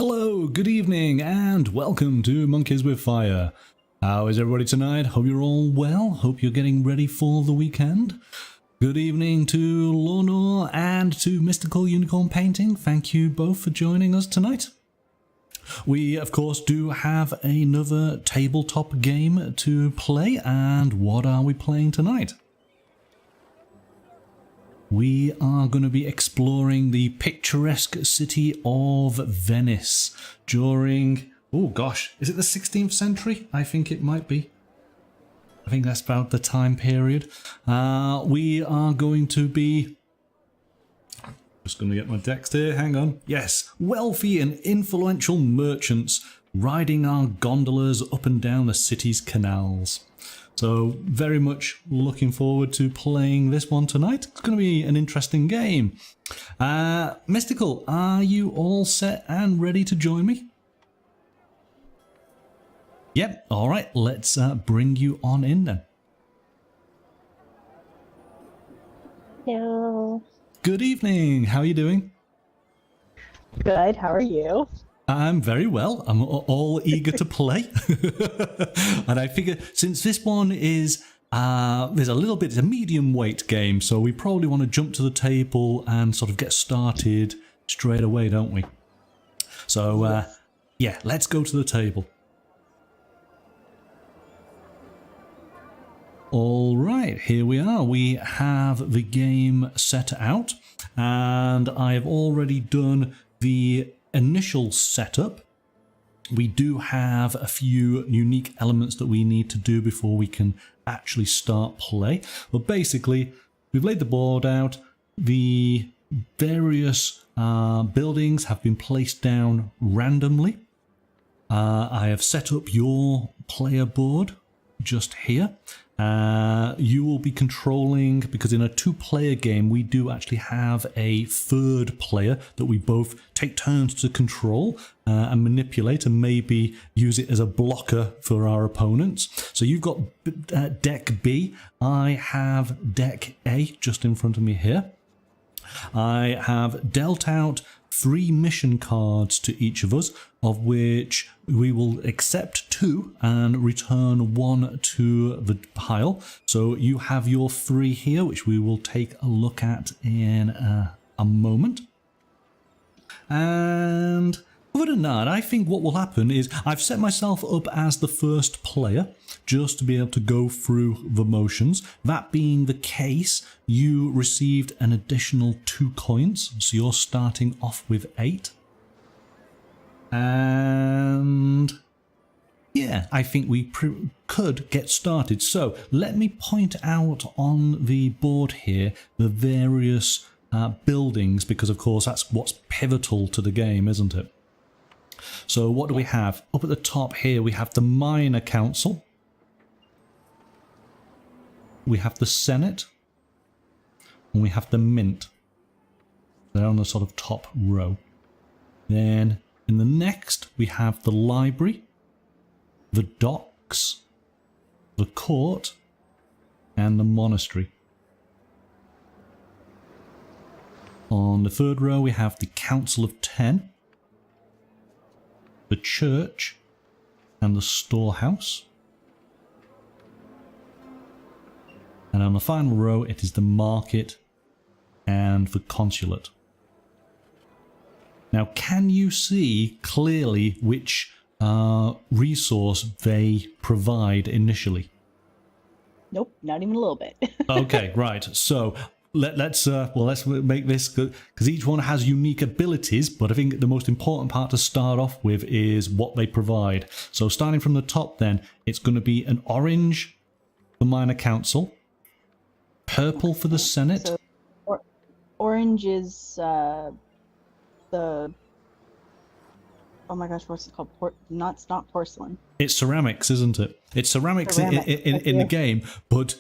Hello, good evening, and welcome to Monkeys with Fire. How is everybody tonight? Hope you're all well. Hope you're getting ready for the weekend. Good evening to Lornor and to Mystical Unicorn Painting. Thank you both for joining us tonight. We, of course, do have another tabletop game to play, and what are we playing tonight? We are going to be exploring the picturesque city of Venice during, oh gosh, is it the 16th century? I think it might be. I think that's about the time period. We are going to be, just going to get my text here, hang on. Yes, wealthy and influential merchants riding our gondolas up and down the city's canals. So very much looking forward to playing this one tonight. It's going to be an interesting game. Mystical, are you all set and ready to join me? Yep, all right, let's bring you on in then. Hello. Good evening, how are you doing? Good, how are you? I'm very well. I'm all eager to play. And I figure since this one is, there's a little bit, it's a medium weight game, so we probably want to jump to the table and sort of get started straight away, don't we? So, yeah, let's go to the table. All right, here we are. We have the game set out, and I have already done the initial setup. We do have a few unique elements that we need to do before we can actually start play. But basically, we've laid the board out. The various buildings have been placed down randomly. I have set up your player board just here. You will be controlling, because in a two-player game we do actually have a third player that we both take turns to control and manipulate, and maybe use it as a blocker for our opponents. So you've got deck B, I have deck A just in front of me here. I have dealt out 3 mission cards to each of us, of which we will accept 2 and return 1 to the pile. So you have your 3 here, which we will take a look at in a moment. And other than that, I think what will happen is I've set myself up as the first player just to be able to go through the motions. That being the case, you received an additional 2 coins, so you're starting off with 8. And yeah, I think we could get started. So let me point out on the board here the various buildings, because of course that's what's pivotal to the game, isn't it? So what do we have? Up at the top here we have the Minor Council. We have the Senate. And we have the Mint. They're on the sort of top row. Then in the next we have the Library, the Docks, the Court, and the Monastery. On the third row we have the Council of 10, the Church, and the Storehouse. And on the final row it is the Market and the Consulate. Now, can you see clearly which resource they provide initially? Nope, not even a little bit. Okay, right. So let's make this good, because each one has unique abilities, but I think the most important part to start off with is what they provide. So starting from the top then, it's going to be an orange for Minor Council, purple for the Senate. So, orange is the, oh my gosh, what's it called? It's not porcelain. It's ceramics, isn't it? It's ceramics in the game, but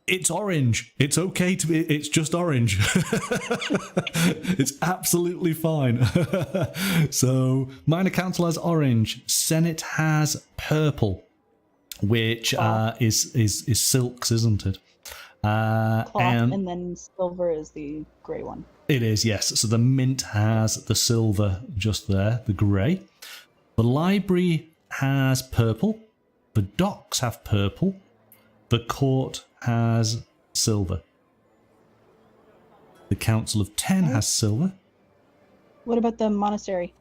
it's orange. It's okay to be, it's just orange. It's absolutely fine. So Minor Council has orange, Senate has purple, which is silks, isn't it? Cloth, and and then silver is the grey one. it is, yes. So the mint has the silver just there, the grey. The library has purple. The docks have purple. The court has silver. The Council of 10 has silver. What about the monastery?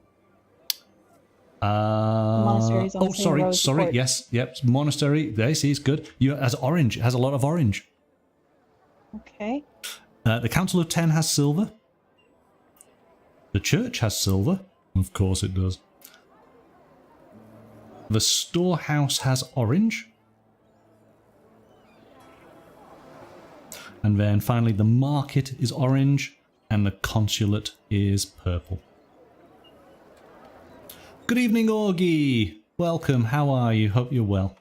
Monastery's on the same row as the sorry. court. Yes, yep. Monastery. There, see, it's good. It has orange. It has a lot of orange. Okay. The Council of 10 has silver. The church has silver. Of course it does. The storehouse has orange. And then finally the market is orange and the consulate is purple. Good evening, Augie. Welcome. How are you? Hope you're well.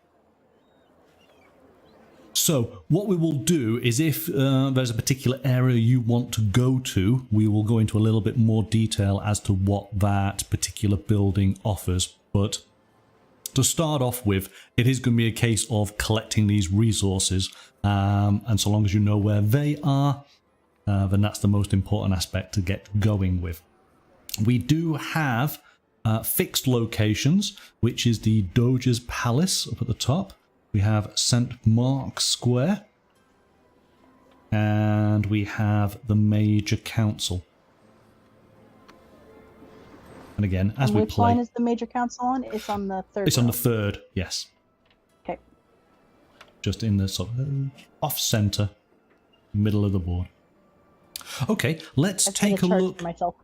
So what we will do is if there's a particular area you want to go to, we will go into a little bit more detail as to what that particular building offers. But to start off with, it is going to be a case of collecting these resources. And so long as you know where they are, then that's the most important aspect to get going with. We do have fixed locations, which is the Doge's Palace up at the top. We have St. Mark's Square. And we have the Major Council. And again, as we play... Which line is the Major Council on? It's on the third. It's on the third, yes. Okay. Just in the sort of off-center, middle of the board. Okay, let's take a look... Myself.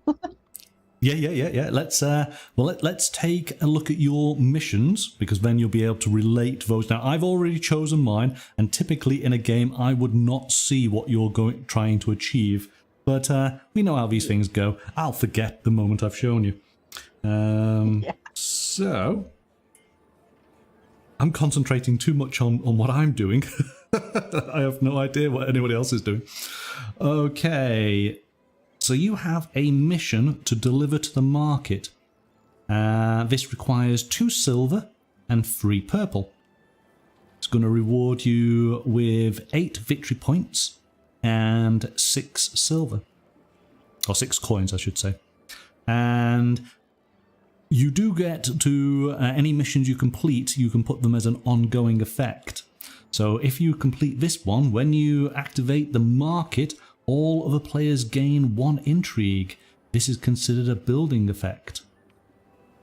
Yeah. Let's take a look at your missions, because then you'll be able to relate those. Now, I've already chosen mine, and typically in a game, I would not see what you're trying to achieve. But we know how these things go. I'll forget the moment I've shown you. So, I'm concentrating too much on what I'm doing. I have no idea what anybody else is doing. Okay. So you have a mission to deliver to the market. This requires 2 silver and 3 purple. It's going to reward you with 8 victory points and 6 silver. Or 6 coins, I should say. And you do get to any missions you complete, you can put them as an ongoing effect. So if you complete this one, when you activate the market, all other players gain 1 intrigue. This is considered a building effect.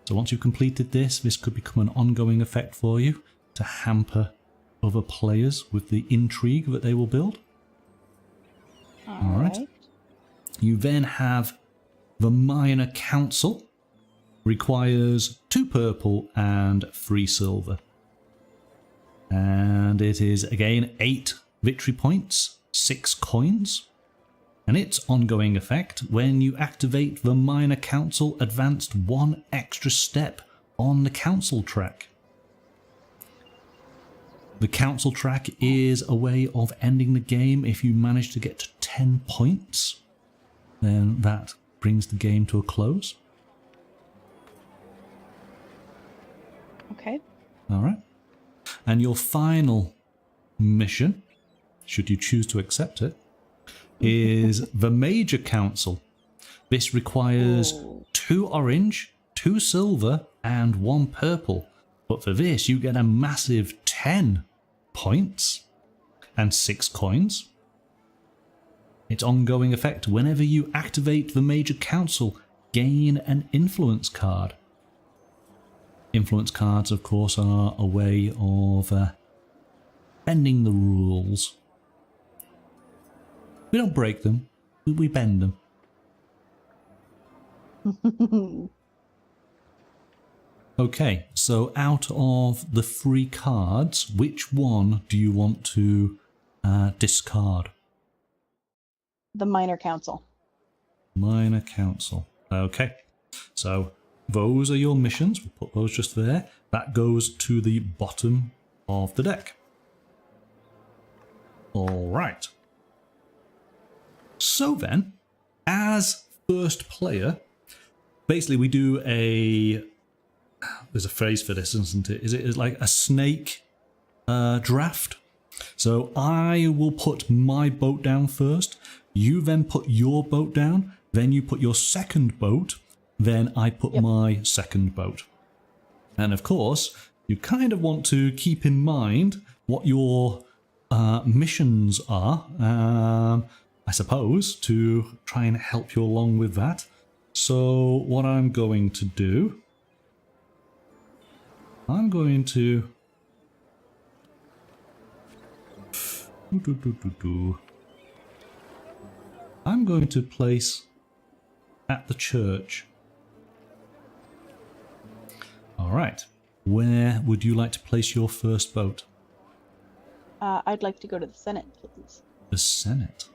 So once you've completed this could become an ongoing effect for you to hamper other players with the intrigue that they will build. All right. You then have the Minor Council. Requires 2 purple and 3 silver. And it is again 8 victory points, 6 coins. And its ongoing effect, when you activate the Minor Council, advanced 1 extra step on the council track. The council track is a way of ending the game. If you manage to get to 10 points, then that brings the game to a close. Okay. All right. And your final mission, should you choose to accept it, is the Major Council. This requires 2 orange, 2 silver, and 1 purple. But for this, you get a massive 10 points and 6 coins. Its ongoing effect, whenever you activate the Major Council, gain an influence card. Influence cards, of course, are a way of bending the rules. We don't break them, we bend them. Okay, so out of the 3 cards, which one do you want to discard? The Minor Council. Minor Council. Okay, so those are your missions. We'll put those just there. That goes to the bottom of the deck. All right. So then, as first player, basically we do there's a phrase for this, isn't it? Is it like a snake draft? So I will put my boat down first. You then put your boat down. Then you put your second boat. Then I put my second boat. And of course, you kind of want to keep in mind what your missions are, I suppose, to try and help you along with that. So what I'm going to do, I'm going to place at the church. All right. Where would you like to place your first boat? I'd like to go to the Senate, please. The Senate.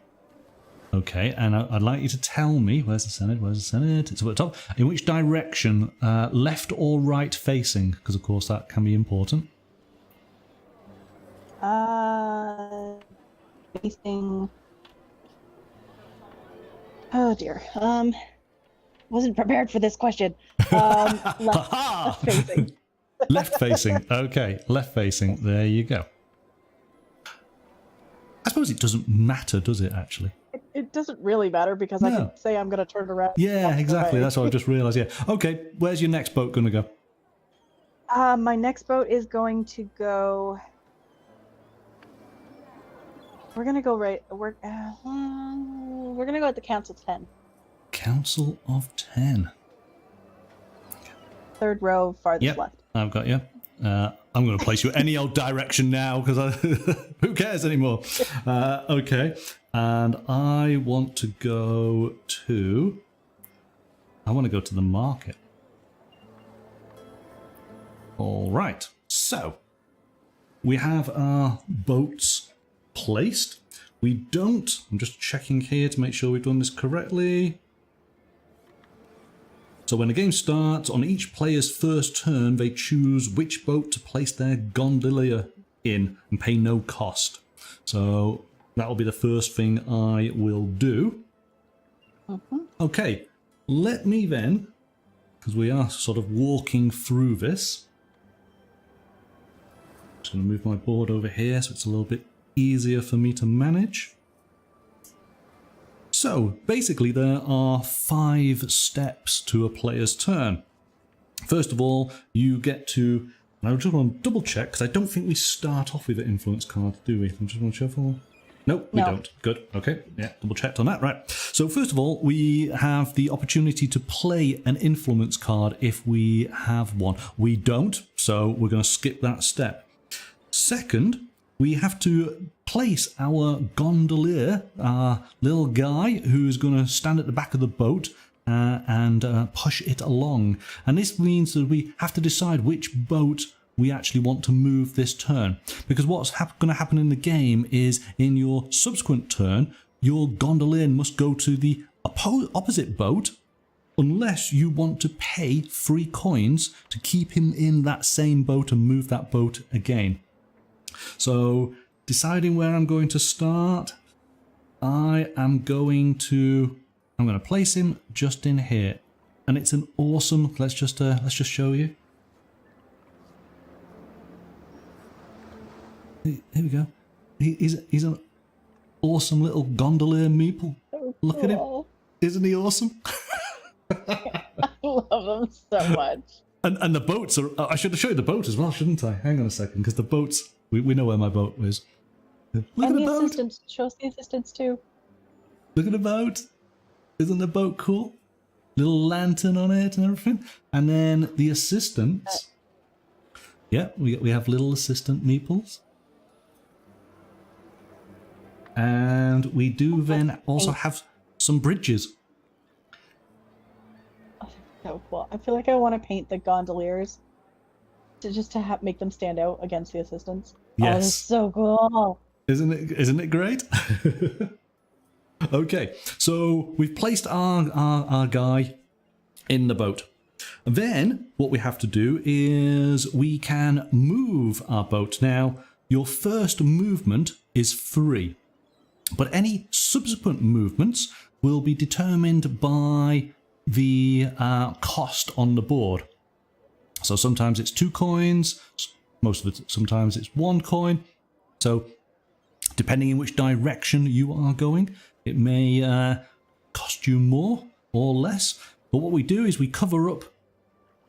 Okay, and I'd like you to tell me, where's the Senate? Where's the Senate? It's up at the top. In which direction, left or right facing? Because of course that can be important. Facing. Oh dear. Wasn't prepared for this question. Left facing. Left facing. Okay, left facing. There you go. I suppose it doesn't matter, does it, actually? It doesn't really matter because I can say I'm going to turn around. Yeah, exactly. That's what I've just realised. Yeah. Okay, where's your next boat going to go? My next boat is going to go... We're going to go right... We're going to go at the Council 10. Council of 10. Third row, farthest left. I've got you. I'm going to place you any old direction now because who cares anymore? Okay, and I want to go to... I want to go to the market. All right, so we have our boats placed. We don't... I'm just checking here to make sure we've done this correctly. So when the game starts, on each player's first turn, they choose which boat to place their gondolier in and pay no cost. So that'll be the first thing I will do. Okay, let me then, because we are sort of walking through this. I'm just going to move my board over here so it's a little bit easier for me to manage. So, basically there are 5 steps to a player's turn. First of all, you get to... And I just want to double check, because I don't think we start off with an influence card, do we? I'm just going to shuffle. Nope, we don't. Good. Okay. Yeah, double checked on that. Right. So, first of all, we have the opportunity to play an influence card if we have one. We don't, so we're going to skip that step. Second, we have to place our gondolier, our little guy who's going to stand at the back of the boat and push it along. And this means that we have to decide which boat we actually want to move this turn. Because what's going to happen in the game is in your subsequent turn, your gondolier must go to the opposite boat unless you want to pay 3 coins to keep him in that same boat and move that boat again. So, deciding where I'm going to start, I'm going to place him just in here, and it's an awesome. Let's just show you. Here we go. He's an awesome little gondolier meeple. Look at him, isn't he awesome? I love him so much. And the boats are. I should have showed you the boat as well, shouldn't I? Hang on a second, because the boats. We know where my boat is. Look at the boat. Assistants. Show us the assistants too. Look at the boat. Isn't the boat cool? Little lantern on it and everything. And then the assistants. Yeah, we have little assistant meeples. And we do then also have some bridges. Oh, so cool. I feel like I want to paint the gondoliers to make them stand out against the assistants. Yes. Oh, that's so cool. Isn't it great? Okay, so we've placed our guy in the boat. Then what we have to do is we can move our boat. Now, your first movement is 3, but any subsequent movements will be determined by the cost on the board. So sometimes it's 2 coins, most of it, sometimes it's 1 coin. So Depending in which direction you are going, it may cost you more or less. But what we do is we cover up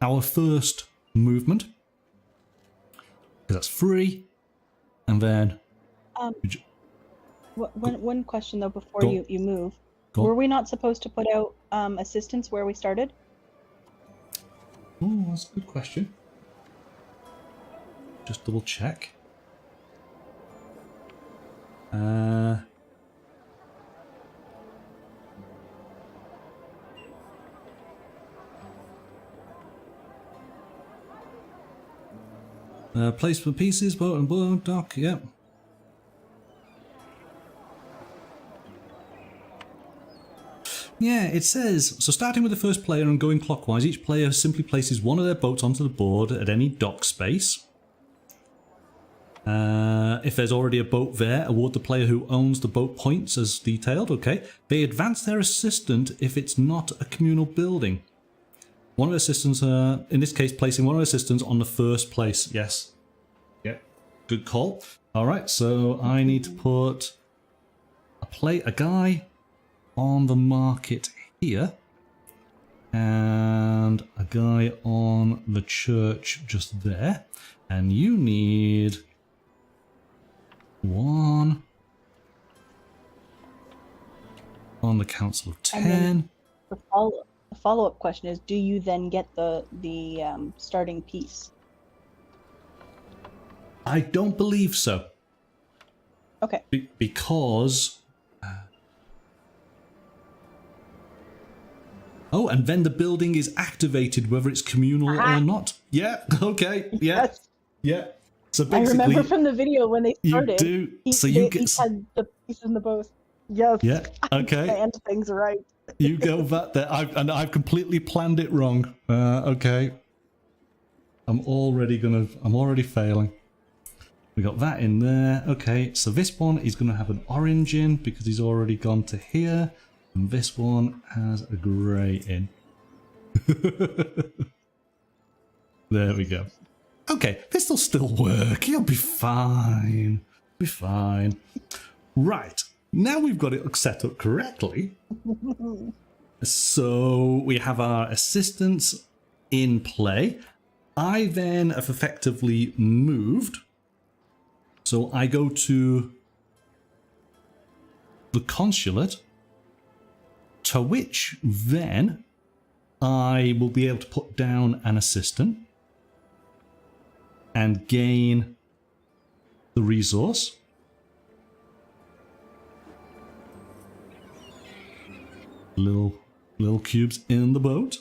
our first movement, because that's free, and then... One question, though, before Go you move. Go Were we not supposed to put out assistance where we started? Oh, that's a good question. Just double check. Place for pieces, boat and boat, dock, yep. Yeah, it says, so starting with the first player and going clockwise, each player simply places one of their boats onto the board at any dock space. If there's already a boat there, award the player who owns the boat points as detailed, okay. They advance their assistant if it's not a communal building. One of the assistants, in this case, placing one of the assistants on the first place, yes. Yeah, good call. Alright, so I need to put a guy on the market here, and a guy on the church just there, and you need one on the Council of 10. The follow-up question is, do you then get the starting piece? I don't believe so. Okay. Because... oh, and then the building is activated, whether it's communal or not. Yeah, okay, yeah, Yes. yeah. So basically... I remember from the video when they started, you do, so you get... he had the piece in the both. Yes. Yeah, okay. And things right. You go that there. I've completely planned it wrong. Okay. I'm already failing. We got that in there. Okay, so this one is gonna have an orange in because he's already gone to here. And this one has a grey in. There we go. Okay, this will still work. You'll be fine. Be fine. Right. Now we've got it set up correctly. So we have our assistants in play. I then have effectively moved. So I go to the consulate, to which then I will be able to put down an assistant and gain the resource. Little cubes in the boat.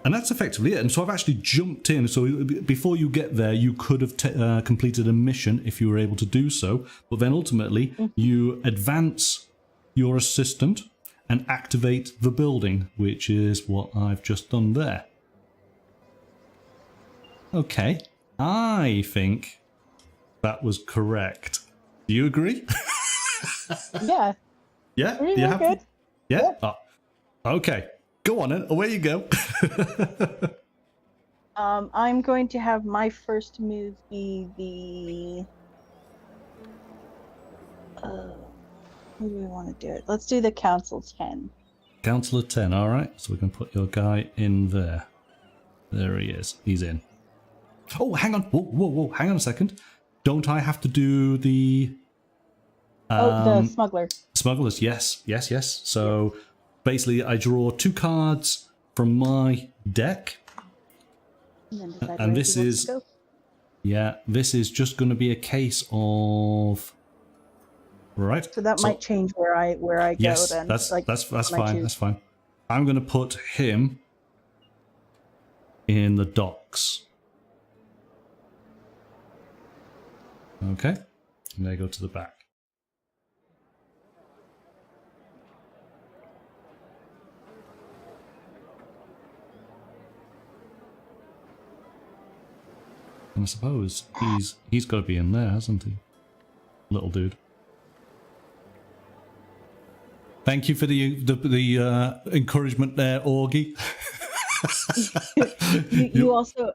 And that's effectively it. And so I've actually jumped in. So before you get there, you could have completed a mission if you were able to do so. But then ultimately, you advance your assistant and activate the building, which is what I've just done there. Okay. I think that was correct. Do you agree? Yeah. Yeah? Really You happy? good. Yeah? Oh, okay. Go on then. Away you go. I'm going to have my first move be the... who do we want to do it? Let's do the Council 10. Council of 10, alright. So we can put your guy in there. There he is. He's in. Oh, hang on. Whoa. Hang on a second. Don't I have to do the... the smuggler. Smugglers, yes. So basically I draw 2 cards from my deck. And this is... yeah, this is just going to be a case of... right. So that might change where I yes, go then. That's like, fine. That's fine. I'm going to put him in the docks. Okay. And they go to the back. And I suppose he's got to be in there, hasn't he? Little dude. Thank you for the encouragement there, Augie. you also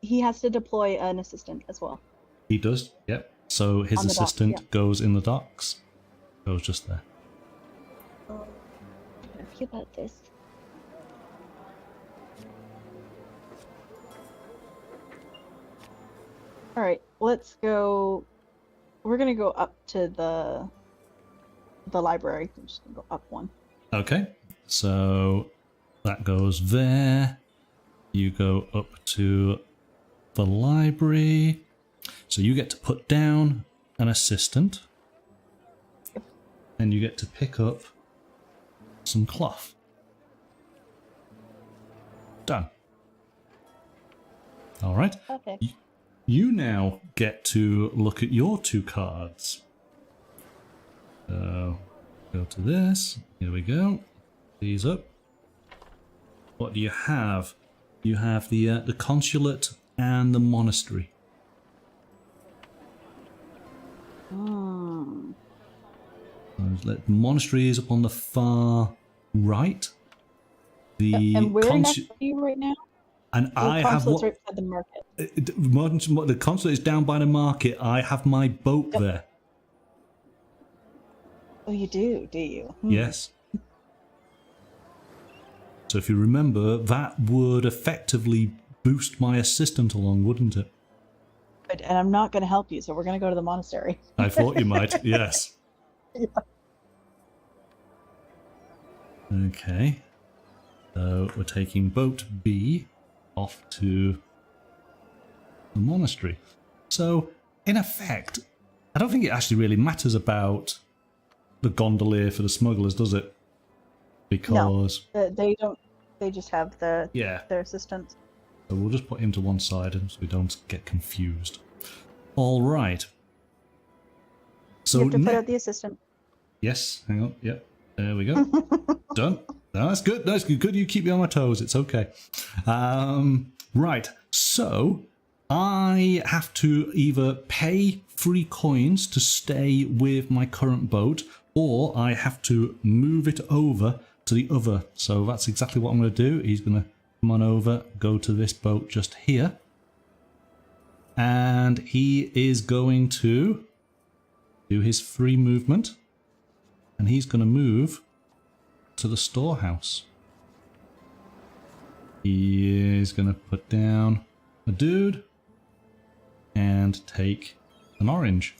he has to deploy an assistant as well. He does, yep. So his On the dock, assistant yeah. goes in the docks. Goes just there. I'm happy about this. All right, let's go. We're gonna go up to the library. I'm just gonna go up one. Okay, so that goes there. You go up to the library. So you get to put down an assistant. Yep. And you get to pick up some cloth. Done. All right. Perfect. You now get to look at your 2 cards. So, go to this. Here we go. These up. What do you have? You have the consulate and the monastery. Hmm. The monastery is up on the far right. The And where next to you right now? and The I have consulate's what right beside the market. the consulate is down by the market. I have my boat Yep. there. Oh, you do you? Hmm. Yes. So if you remember, that would effectively boost my assistant along, wouldn't it? Good. And I'm not going to help you, so we're going to go to the monastery. I thought you might, yes. Yeah. Okay. So we're taking boat B off to the monastery. So, in effect, I don't think it actually really matters about the gondolier for the smugglers, does it? Because, They don't. They just have yeah, their assistants. so we'll just put him to one side so we don't get confused. All right. So You have to put ne- out the assistant. Yes, hang on. Yep, there we go. Done. No, that's good. That's good. You keep me on my toes. It's okay. Right. So I have to either pay 3 coins to stay with my current boat, or I have to move it over to the other. So that's exactly what I'm going to do. He's going to come on over, go to this boat just here, and he is going to do his free movement, and he's going to move to the storehouse. He is going to put down a dude and take an orange.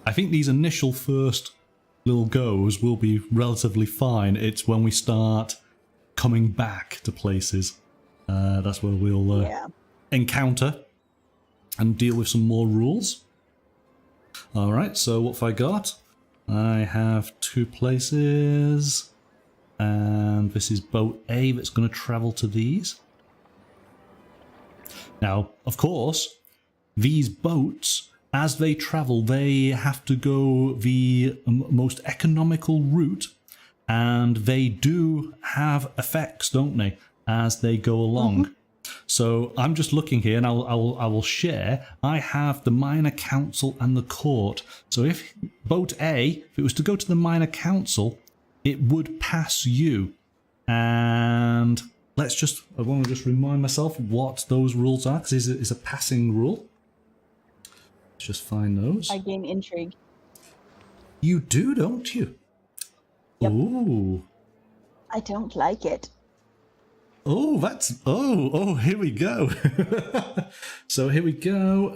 I think these initial first little goes will be relatively fine. It's when we start coming back to places. That's where we'll Yeah. encounter and deal with some more rules. Alright, so what have I got? I have 2 places, and this is boat A that's going to travel to these. Now, of course, these boats, as they travel, they have to go the most economical route, and they do have effects, don't they, as they go along. So I'm just looking here, and I will share. I have the minor council and the court. So if boat A, if it was to go to the minor council, it would pass you. And I want to just remind myself what those rules are, because it's a passing rule. Let's just find those. I gain intrigue. You do, don't you? Yep. Ooh. I don't like it. Oh, here we go. So here we go.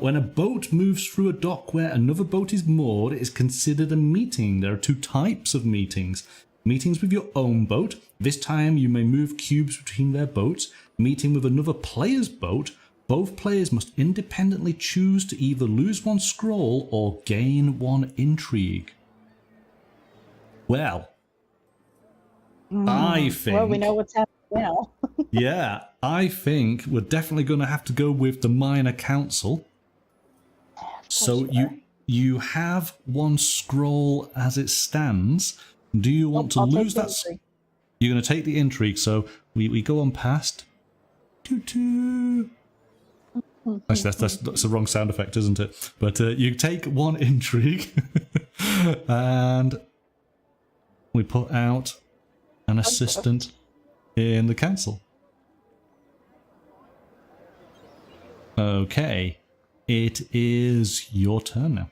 When a boat moves through a dock where another boat is moored, it is considered a meeting. There are 2 types of meetings. Meetings with your own boat. This time you may move cubes between their boats. Meeting with another player's boat. Both players must independently choose to either lose 1 scroll or gain 1 intrigue. Well, I think... Well, we know what's happening now. Yeah, I think we're definitely going to have to go with the minor council. So you have 1 scroll as it stands. Do you want to I'll lose take the that? intrigue. You're going to take the intrigue. So we go on past. Actually, that's the wrong sound effect, isn't it? But you take 1 intrigue, and we put out an assistant in the council. Okay. It is your turn now.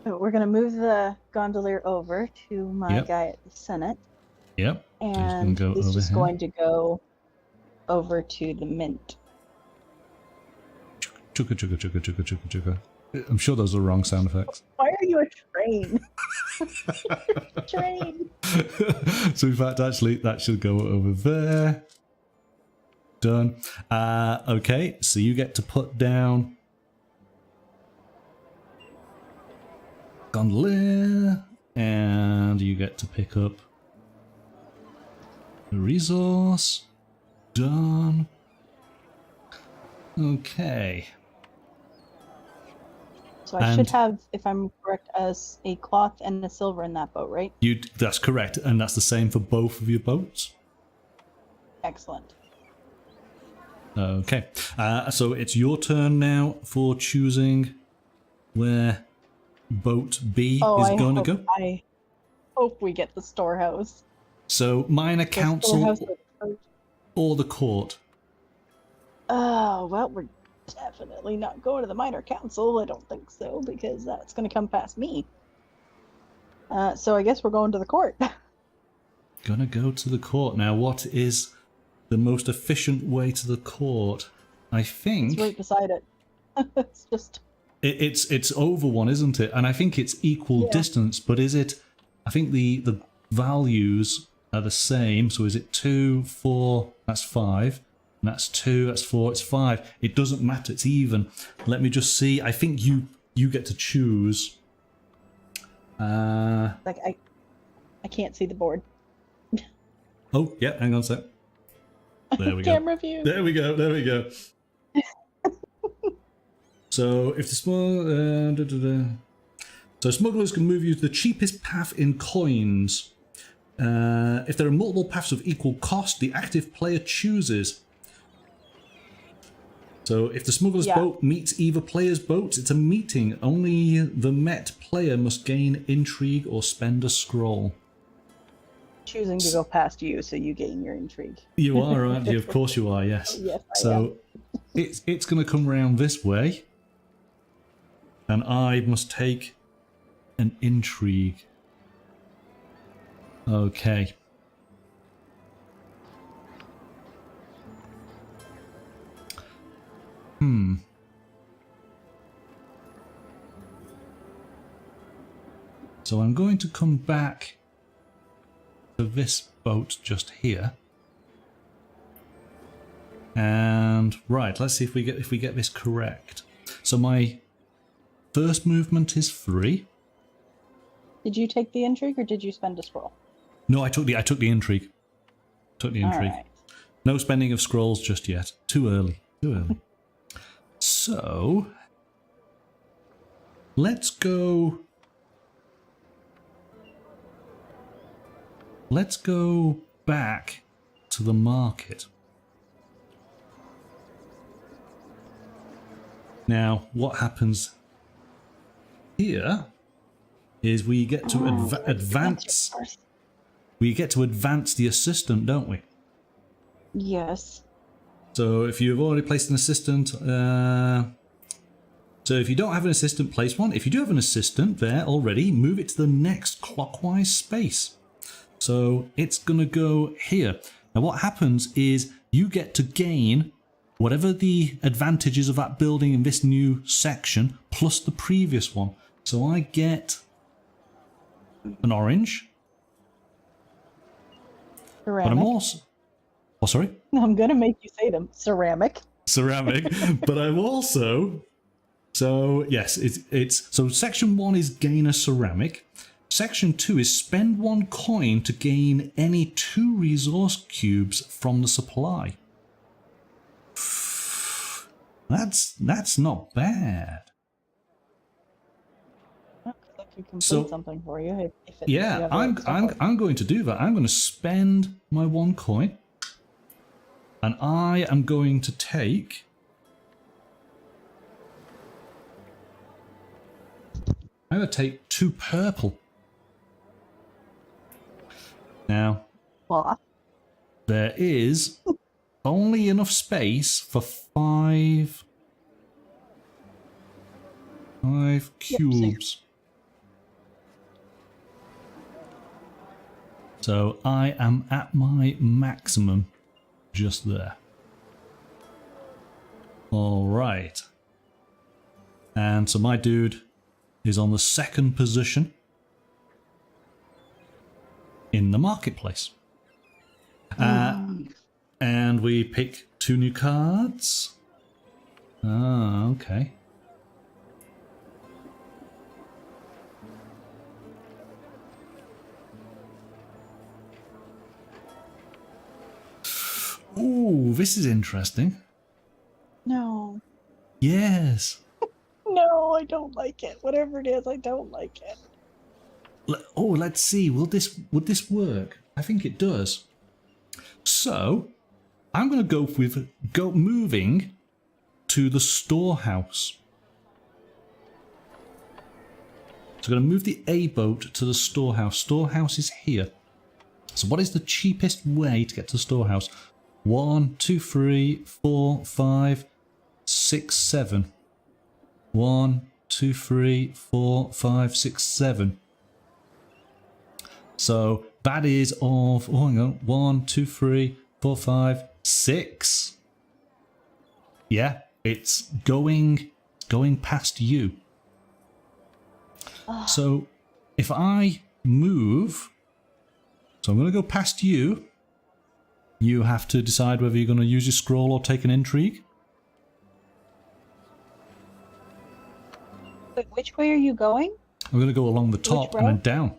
So we're going to move the gondolier over to my Yep. guy at the Senate. Yep. So he's gonna And go he's over just here. going to go over to the mint. Chugga, chugga, chugga, chugga, chugga, chugga. I'm sure those are wrong sound effects. Why are you a train? Train. So in fact, actually, that should go over there. Done. Okay, so you get to put down gondolier, and you get to pick up the resource. Done. Okay. So I should And- have, if I'm correct, as a cloth and a silver in that boat, right? That's correct, and that's the same for both of your boats. Excellent. Okay, so it's your turn now for choosing where boat B is going to go. I hope we get the storehouse. So minor The council storehouse with the coach. or the court. Oh, well, we're definitely not going to the minor council. I don't think so, because that's going to come past me. So I guess we're going to the court. Gonna go to the court now. What is the most efficient way to the court? I think It's right beside it. It's just... it's over one, isn't it? And I think it's equal Yeah. distance. But is it? I think the values are the same. So is it 2, 4? That's 5. And that's 2. That's 4. It's 5. It doesn't matter. It's even. Let me just see. I think you get to choose. Like, I can't see the board. Oh yeah. Hang on a sec. There we go. Camera view. There we go. There we go. So if the so smugglers can move you to the cheapest path in coins. If there are multiple paths of equal cost, the active player chooses. So if the smuggler's Yeah. boat meets either player's boat, it's a meeting. Only the met player must gain intrigue or spend a scroll. Choosing to go past you, so you gain your intrigue. You are, aren't you? Of course you are, yes. Yes, I am. So it's going to come around this way. And I must take an intrigue. Okay. So I'm going to come back to this boat just here. And right, let's see if we get this correct. So my first movement is 3. Did you take the intrigue, or did you spend a scroll? No, I took the intrigue. Took the intrigue. Alright. No spending of scrolls just yet. Too early. Too early. So let's go. Let's go back to the market. Now, what happens here is we get to advance. We get to advance the assistant, don't we? Yes. So if you've already placed an assistant, so if you don't have an assistant, place one. If you do have an assistant there already, move it to the next clockwise space. So it's going to go here. Now what happens is you get to gain whatever the advantages of that building in this new section, plus the previous one. So I get an orange, Ceramic. but I'm also... Oh, sorry? I'm gonna make you say them. Ceramic. Ceramic, but I'm also... So, yes, it's... So section 1 is gain a ceramic. Section 2 is spend 1 coin to gain any 2 resource cubes from the supply. That's not bad. That could complete So- something for you. If you Yeah, have I'm going to do that. I'm going to spend my 1 coin, and I am going to take... I'm going to take 2 purple. Now, Cloth. there is only enough space for five cubes. So I am at my maximum just there. All right. And so my dude is on the second position in the marketplace. And we pick 2 new cards. Ah, okay. Ooh, this is interesting. No. Yes. No, I don't like it. Whatever it is, I don't like it. Oh, let's see. Would this work? I think it does. So, I'm going to go with moving to the storehouse. So I'm going to move the A boat to the storehouse. Storehouse is here. So what is the cheapest way to get to the storehouse? 1, 2, 3, 4, 5, 6, 7. 1, 2, 3, 4, 5, 6, 7. So that is of, oh, hang on, 1, 2, 3, 4, 5, 6. Yeah, it's going past you. So if I move, so I'm going to go past you. You have to decide whether you're going to use your scroll or take an intrigue. But which way are you going? I'm going to go along the top and then down.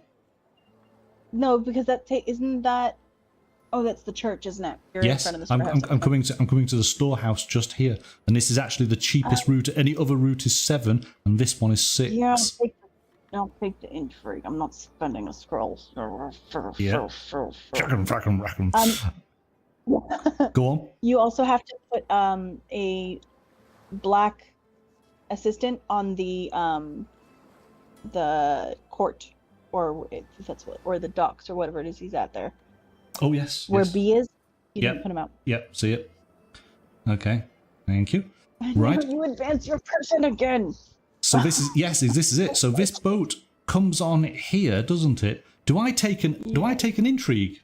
No, because isn't that? Oh, that's the church, isn't it? You're Yes, in front of the I'm storehouse. I'm coming to the storehouse just here, and this is actually the cheapest route. Any other route is 7, and this one is 6. Yeah, I'll take the intrigue. I'm not spending a scroll. Yeah. Frack 'em. Go on. You also have to put a black assistant on the court, or if that's what, or the docks, or whatever it is he's at there. Oh yes. Where yes. B is, you Yep. didn't put him out. Yep. See it. Okay. Thank you. I Right. know you advance your person again. So this is this is it. So this boat comes on here, doesn't it? Do I take an intrigue?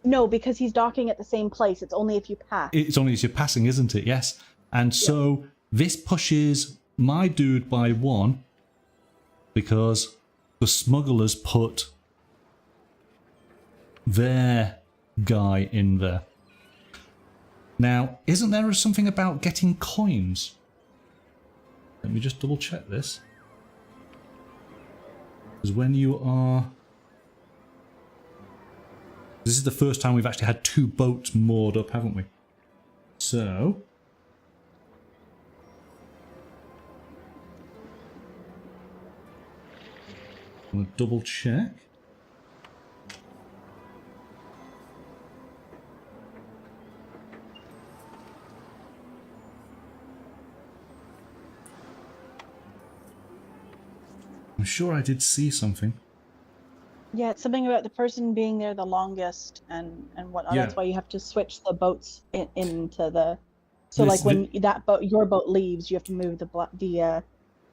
No, because he's docking at the same place. It's only if you pass. It's only as you're passing, isn't it? Yes. And so this pushes my dude by 1 because the smugglers put their guy in there. Now, isn't there something about getting coins? Let me just double check this. Because when you are... This is the first time we've actually had 2 boats moored up, haven't we? So... I'm going to double check. I'm sure I did see something. Yeah, it's something about the person being there the longest and whatnot. Yeah. That's why you have to switch the boats into the. So This- like when that boat, your boat leaves, you have to move the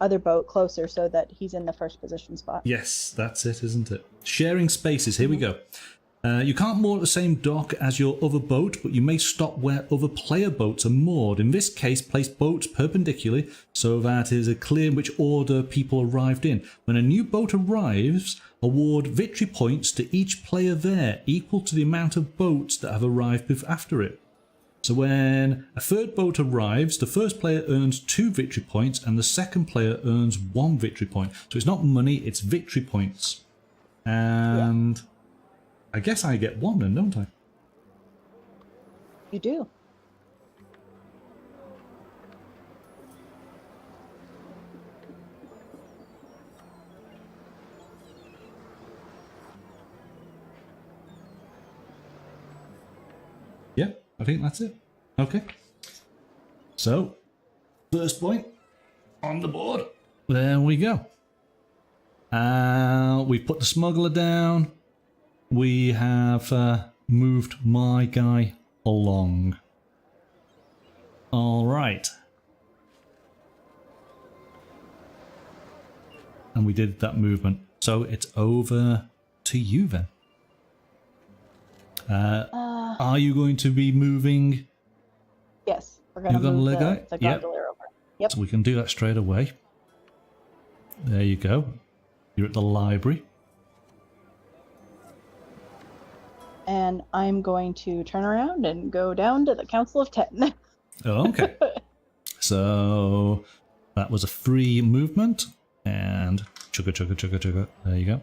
other boat closer so that he's in the first position spot. Yes, that's it, isn't it? Sharing spaces, here we go. You can't moor at the same dock as your other boat, but you may stop where other player boats are moored. In this case, place boats perpendicularly so that it is clear in which order people arrived in. When a new boat arrives, award victory points to each player there, equal to the amount of boats that have arrived after it. So when a third boat arrives, the first player earns 2 victory points and the second player earns 1 victory point. So it's not money, it's victory points. And I guess I get 1 then, don't I? You do. Yeah, I think that's it. Okay. So, first point on the board. There we go. We've put the smuggler down. We have moved my guy along. All right. And we did that movement. So it's over to you then. Are you going to be moving? Yes, we're going to move the gondolier over. Yep. So we can do that straight away. There you go. You're at the library. And I'm going to turn around and go down to the Council of 10. Oh, okay. So that was a free movement. And chugga, chugga, chugga, chugga. There you go.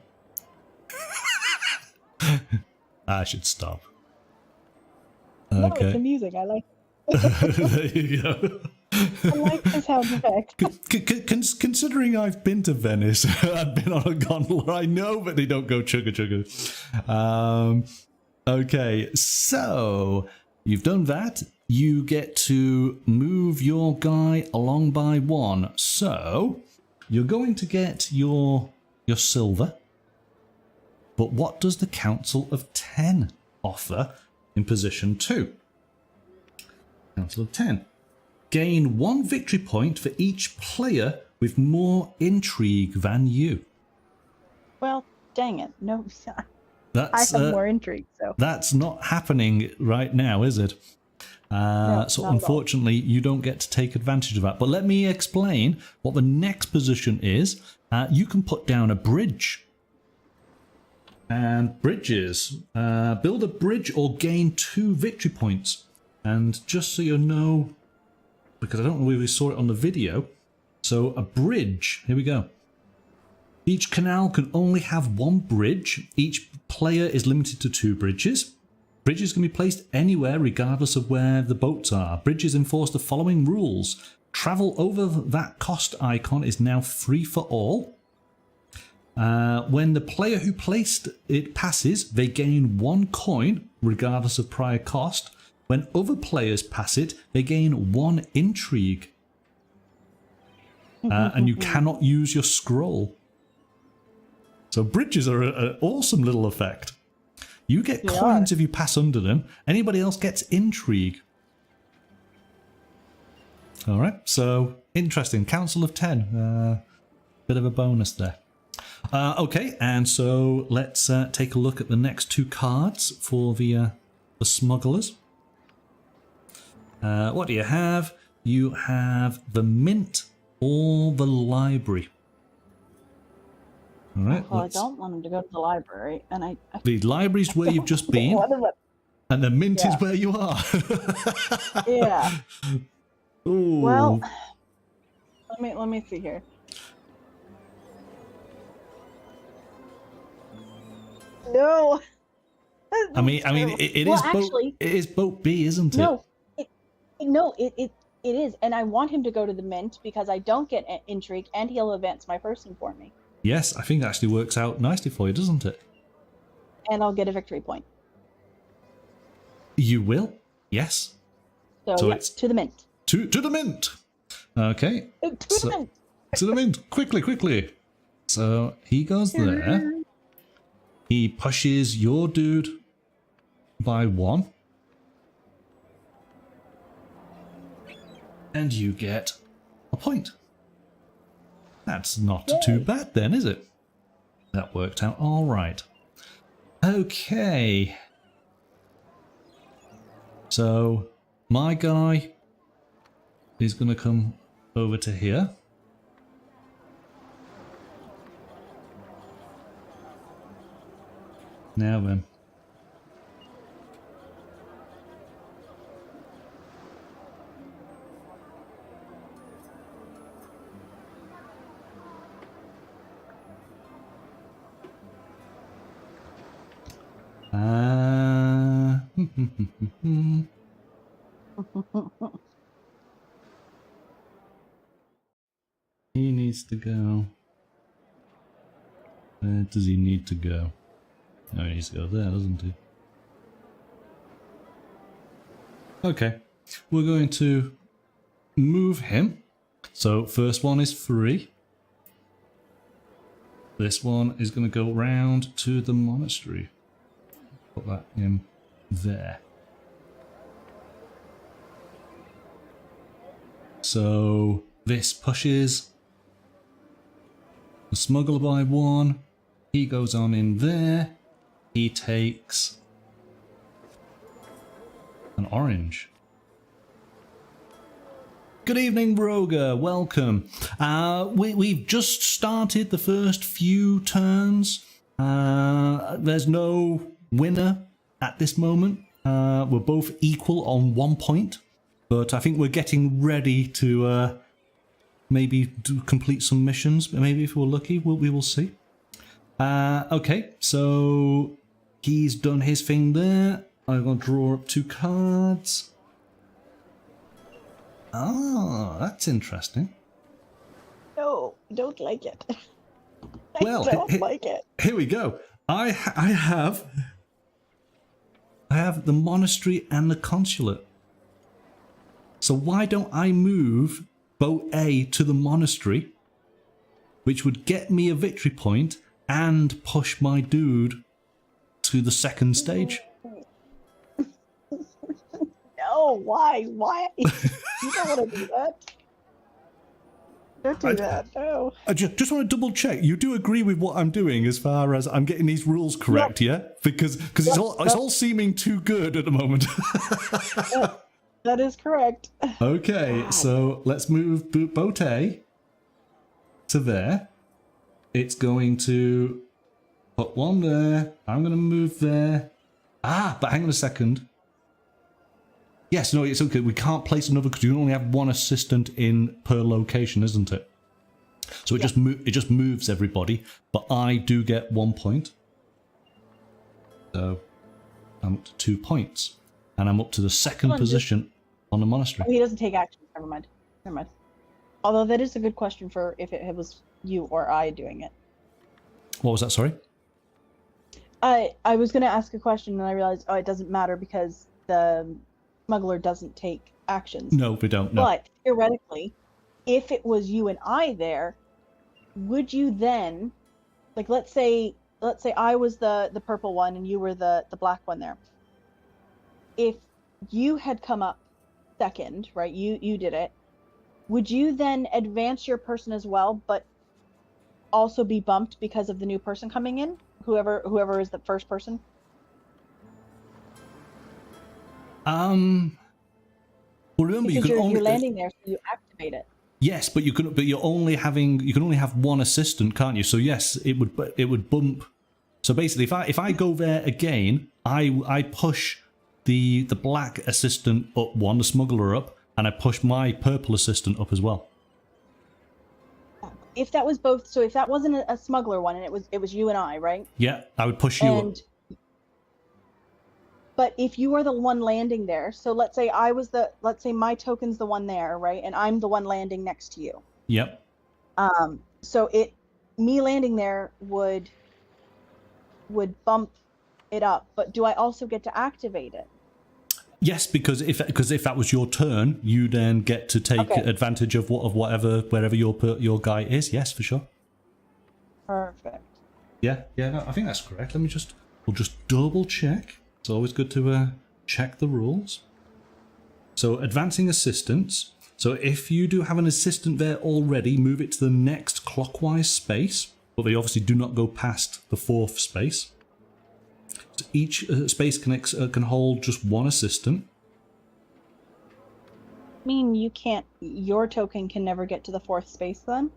I should stop. Okay. No, it's amusing. I like it. There you go. I like the sound effect. Considering I've been to Venice, I've been on a gondola, I know that they don't go chugga chugga. Okay, so you've done that. You get to move your guy along by 1. So you're going to get your silver. But what does the Council of 10 offer in position 2? Council of 10. Gain 1 victory point for each player with more intrigue than you. Well, dang it. No, I That's, have more intrigue, so. That's not happening right now, is it? No, so unfortunately, you don't get to take advantage of that. But let me explain what the next position is. You can put down a bridge. And bridges. Build a bridge or gain 2 victory points. And just so you know, because I don't know where we saw it on the video, so a bridge, here we go. Each canal can only have 1 bridge. Each player is limited to 2 bridges. Bridges can be placed anywhere regardless of where the boats are. Bridges enforce the following rules. Travel over that cost icon is now free for all. When the player who placed it passes, they gain 1 coin regardless of prior cost. When other players pass it, they gain 1 intrigue. And you cannot use your scroll. So bridges are an awesome little effect. You get coins if you pass under them. Anybody else gets intrigue. All right, so interesting. Council of 10. Bit of a bonus there. Okay, and so let's take a look at the next 2 cards for the smugglers. What do you have? You have the mint or the library. All right. Well, I don't want him to go to the library, and the library's where you've just been, and the mint is where you are. Yeah. Ooh. Well, let me see here. No. I mean, it is boat B, isn't it? No, it is, and I want him to go to the mint because I don't get intrigue, and he'll advance my person for me. Yes, I think that actually works out nicely for you, doesn't it? And I'll get a victory point. You will, yes. So it's to the mint. To the mint. Okay. To the mint. To the mint. Quickly. So he goes there. He pushes your dude by 1. And you get a point. That's not too bad then, is it? That worked out all right. Okay. So my guy is going to come over to here. Now then. He needs to go. Where does he need to go? No, he needs to go there, doesn't he? Okay, we're going to move him. So first one is free. This one is going to go round to the monastery. Put that in there. So this pushes the smuggler by 1. He goes on in there. He takes an orange. Good evening, Broga. Welcome. We've just started the first few turns. There's no winner at this moment. We're both equal on 1 point, but I think we're getting ready to maybe complete some missions. Maybe if we're lucky, we will see. Okay, so he's done his thing there. I'm going to draw up 2 cards. Oh, that's interesting. No, I don't like it. Well, I don't like it. Here we go. I have the monastery and the consulate. So why don't I move boat A to the monastery, which would get me a victory point and push my dude to the second stage? No, why? Why? You don't want to do that. Don't do that. No. I just want to double check. You do agree with what I'm doing as far as I'm getting these rules correct, yeah? Because it's all seeming too good at the moment. That is correct. Okay, so let's move boat A to there. It's going to put 1 there. I'm going to move there. But hang on a second. Yes, no, it's okay. We can't place another because you only have 1 assistant in per location, isn't it? So it just moves everybody, but I do get 1 point. So I'm up to 2 points, and I'm up to the second position on the monastery. Oh, he doesn't take action. Never mind. Never mind. Although that is a good question for if it was you or I doing it. What was that? Sorry. I was going to ask a question and I realized it doesn't matter because the smuggler doesn't take actions. No, we don't. No. But theoretically, if it was you and I there, would you then, like, let's say I was the purple one and you were the black one there. If you had come up second, right? You did it. Would you then advance your person as well, but also be bumped because of the new person coming in? Whoever is the first person? Well, remember, because you're landing there, so you activate it. Yes, but you can only have 1 assistant, can't you? So yes, it would bump. So basically, if I go there again, I push the black assistant up 1, the smuggler up, and I push my purple assistant up as well. If that was both, so if that wasn't a smuggler one and it was you and I, right? Yeah, I would push you up. But if you are the one landing there, so let's say my token's the one there, right? And I'm the one landing next to you. Yep. So me landing there would bump it up, but do I also get to activate it? Yes, because if that was your turn, you then get to take advantage of wherever your guy is. Yes, for sure. Perfect. Yeah, no, I think that's correct. We'll just double check. It's always good to check the rules. So advancing assistants. So if you do have an assistant there already, move it to the next clockwise space, but they obviously do not go past the 4th space. So each space can hold just 1 assistant. I mean, your token can never get to the 4th space then?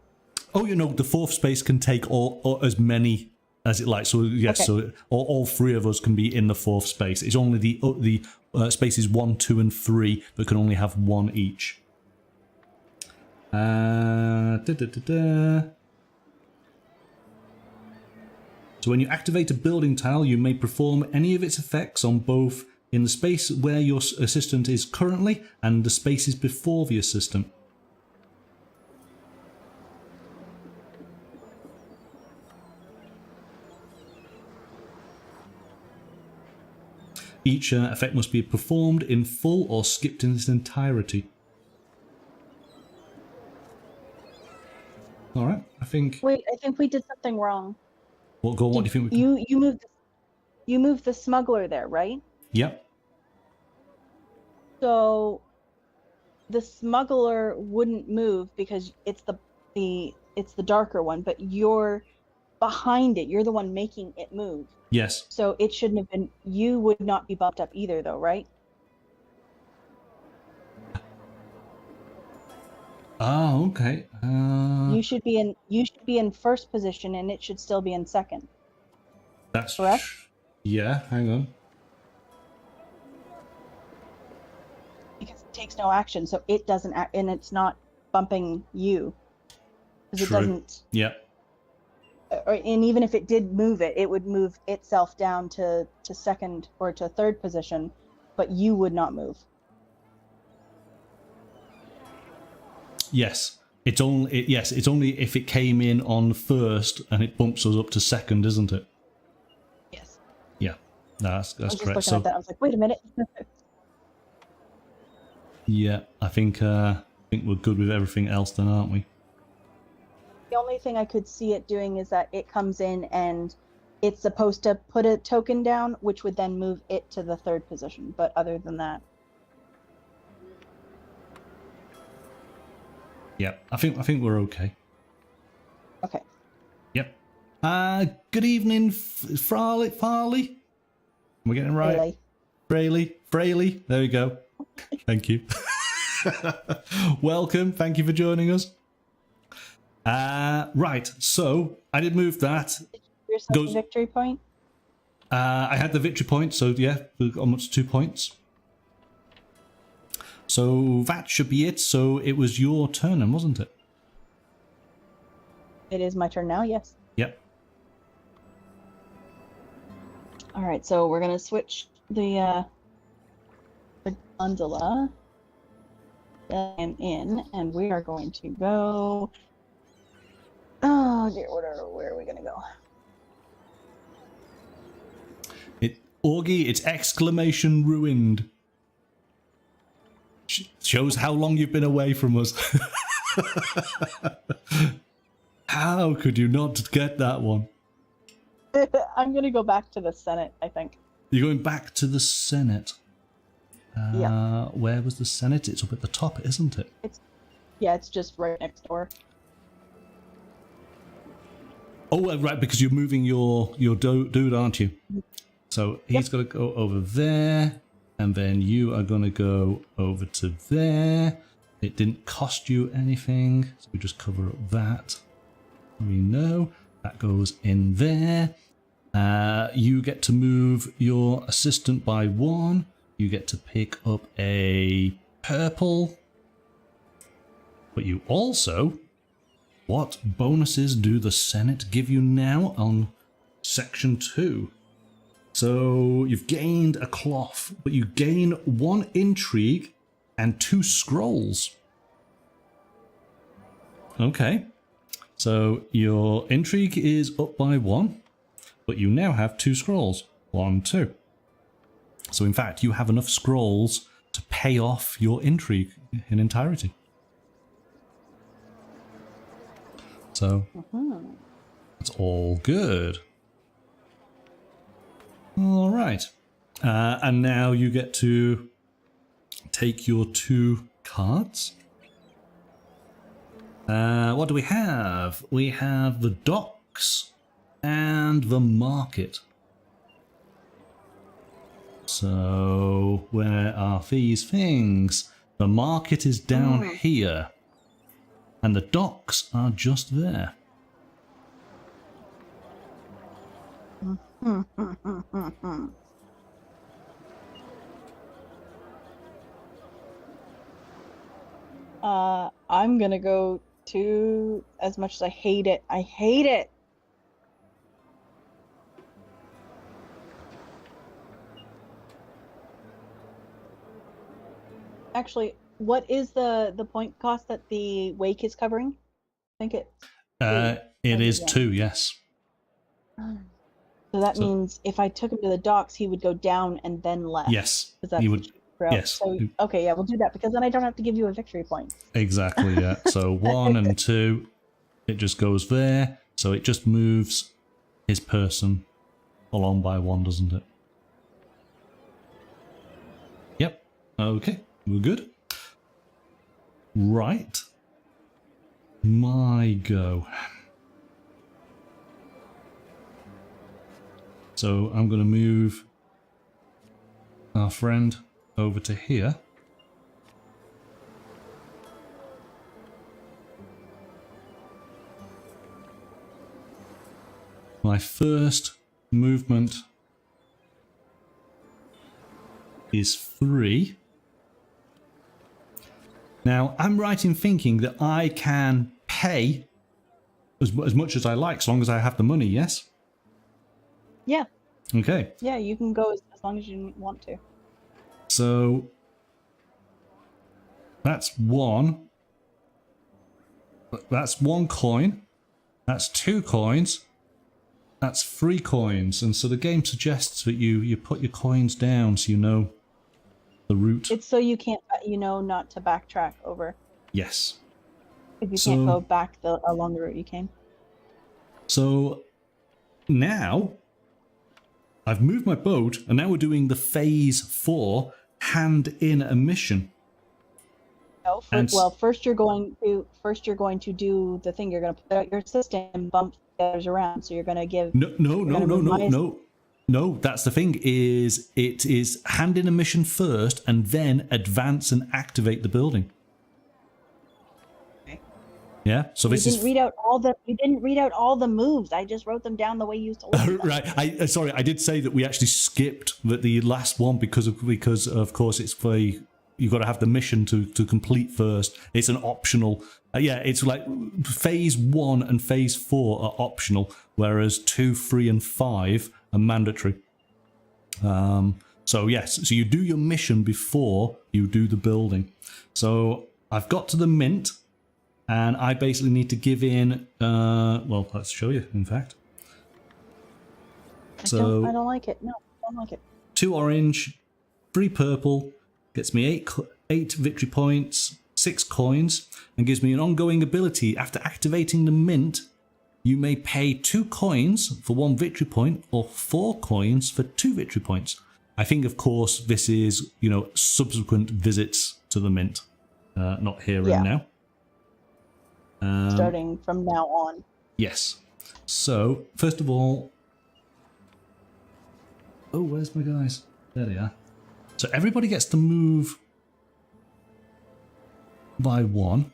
Oh, the 4th space can take all as many as it likes. So yes, so all 3 of us can be in the 4th space. It's only the spaces 1, 2, and 3 that can only have 1 each. So when you activate a building tile, you may perform any of its effects on both in the space where your assistant is currently and the spaces before the assistant. Each effect must be performed in full or skipped in its entirety. All right, I think. Wait, I think we did something wrong. What do you think? You moved the smuggler there, right? Yep. So the smuggler wouldn't move because it's the darker one, but you're behind it. You're the one making it move. Yes. So it shouldn't have been. You would not be bumped up either, though, right? Oh, okay. You should be in first position, and it should still be in second. That's correct. Yeah, hang on. Because it takes no action, so it doesn't act, and it's not bumping you. Because it True. doesn't. Yeah. And even if it did move it, it would move itself down to second or to third position, but you would not move. Yes. It's only if it came in on first and it bumps us up to second, isn't it? Yes. Yeah. No, that's I was just correct. looking So at that. I was like, wait a minute. yeah, I think we're good with everything else then, aren't we? The only thing I could see it doing is that it comes in and it's supposed to put a token down, which would then move it to the third position. But other than that, Yeah, I think we're okay. okay. Yep. Good evening, Farley. Am I getting it right? Really? Fraley. There we go. Thank you. Welcome. Thank you for joining us. Right. So I did move that. Here's Goes- a victory point. I had the victory point, so yeah, almost 2 points. So that should be it. So it was your turn, then, wasn't it? It is my turn now. Yes. Yep. All right. So we're gonna switch the gondola and in, and we are going to go. Oh dear, where are we gonna go? Augie, it's exclamation ruined. Shows how long you've been away from us. How could you not get that one? I'm gonna go back to the Senate, I think. You're going back to the Senate. Yeah. Where was the Senate? It's up at the top, isn't it? It's just right next door. Oh, right, because you're moving your dude, aren't you? So he's got to go over there, and then you are going to go over to there. It didn't cost you anything, so we just cover up that. We know that goes in there. You get to move your assistant by 1. You get to pick up a purple. But you also... What bonuses do the Senate give you now on section 2? So you've gained a cloth, but you gain 1 intrigue and 2 scrolls. Okay. So your intrigue is up by 1, but you now have 2 scrolls. 1, 2. So in fact, you have enough scrolls to pay off your intrigue in entirety. So it's all good. All right. And now you get to take your 2 cards. What do we have? We have the docks and the market. So where are these things? The market is down here. And the docks are just there. I'm gonna go to, as much as I hate it. I hate it. Actually, what is the point cost that the wake is covering? I think it is 2, yes. So that means if I took him to the docks, he would go down and then left. Yes, That's he would. route. Yes. So okay, yeah, we'll do that because then I don't have to give you a victory point. Exactly, yeah. So 1 and 2, it just goes there. So it just moves his person along by 1, doesn't it? Yep. Okay, we're good. Right. My go. So I'm going to move our friend over to here. My first movement is 3. Now, I'm right in thinking that I can pay as much as I like, as long as I have the money, yes? Yeah. Okay. Yeah, you can go as long as you want to. So that's 1. That's 1 coin. That's 2 coins. That's 3 coins. And so the game suggests that you put your coins down so you know the route. It's so you can't, not to backtrack over. Yes. If you can't go back along the route you came. So now I've moved my boat, and now we're doing the phase 4 hand in a mission. No, first you're going to do the thing. You're going to put out your system, bump others around. So you're going to give. No. That's the thing. It is hand in a mission first, and then advance and activate the building. Okay. Yeah. So You didn't read out all the moves. I just wrote them down the way you told me. Right. Sorry, I did say that we actually skipped the last one because of course it's for you've got to have the mission to complete first. It's an optional. It's like phase 1 and phase 4 are optional, whereas 2, 3, and 5 are mandatory. So yes, so you do your mission before you do the building. So I've got to the mint, and I basically need to give in. Well, let's show you. In fact, I don't like it. No, I don't like it. 2 orange, 3 purple. Gets me 8 victory points, 6 coins, and gives me an ongoing ability. After activating the mint, you may pay 2 coins for 1 victory point or 4 coins for 2 victory points. I think, of course, this is, subsequent visits to the mint, not here and now. Starting from now on. Yes. So, first of all... Oh, where's my guys? There they are. So everybody gets to move by 1.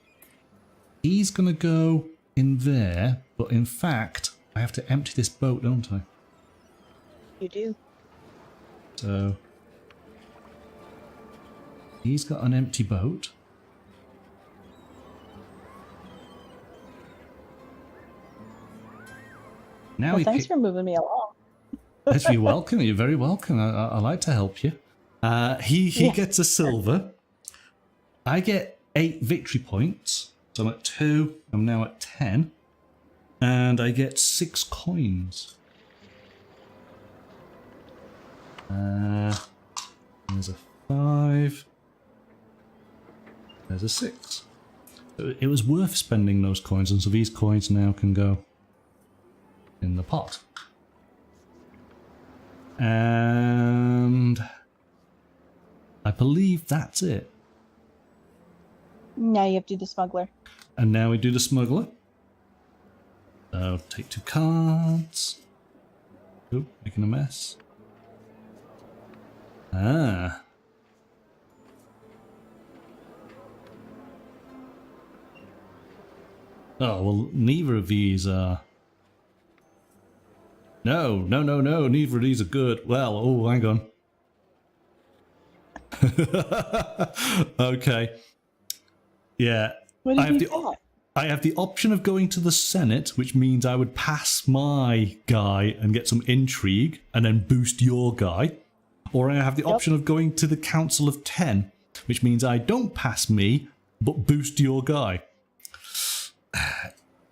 He's going to go in there, but in fact, I have to empty this boat, don't I? You do. So he's got an empty boat. Now thanks for moving me along. You're welcome. You're very welcome. I like to help you. He gets a silver. I get 8 victory points. So I'm at 2. I'm now at 10. And I get 6 coins. There's a 5. There's a 6. It was worth spending those coins, and so these coins now can go in the pot. And I believe that's it. Now you have to do the smuggler. And now we do the smuggler. So take 2 cards. Oh, making a mess. Ah. Oh, well, neither of these are... No, neither of these are good. Well, oh, hang on. Okay. Yeah. What did you get? I have the option of going to the Senate, which means I would pass my guy and get some intrigue and then boost your guy. Or I have the option of going to the Council of 10, which means I don't pass me, but boost your guy.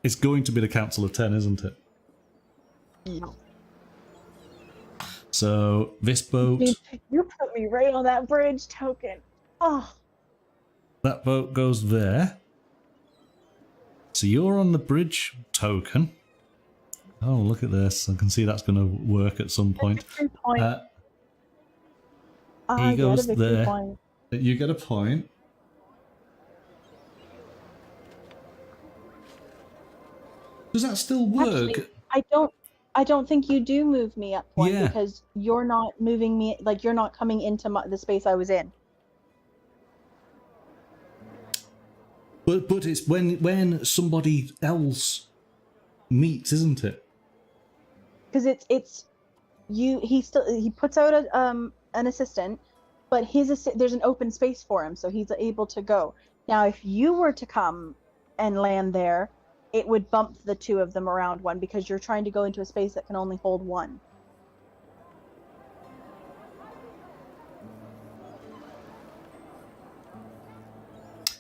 It's going to be the Council of 10, isn't it? Yeah. So, this boat... You put me right on that bridge token. Oh. That boat goes there. So you're on the bridge token. Oh, look at this. I can see that's going to work at some point. He goes there. You get a point. Does that still work? Actually, I don't think you do move me up one Yeah. because you're not moving me, like you're not coming into the space I was in. But it's when somebody else meets, isn't it? Because it's you. He puts out an assistant, but there's an open space for him, so he's able to go. Now, if you were to come and land there, it would bump the two of them around one because you're trying to go into a space that can only hold one.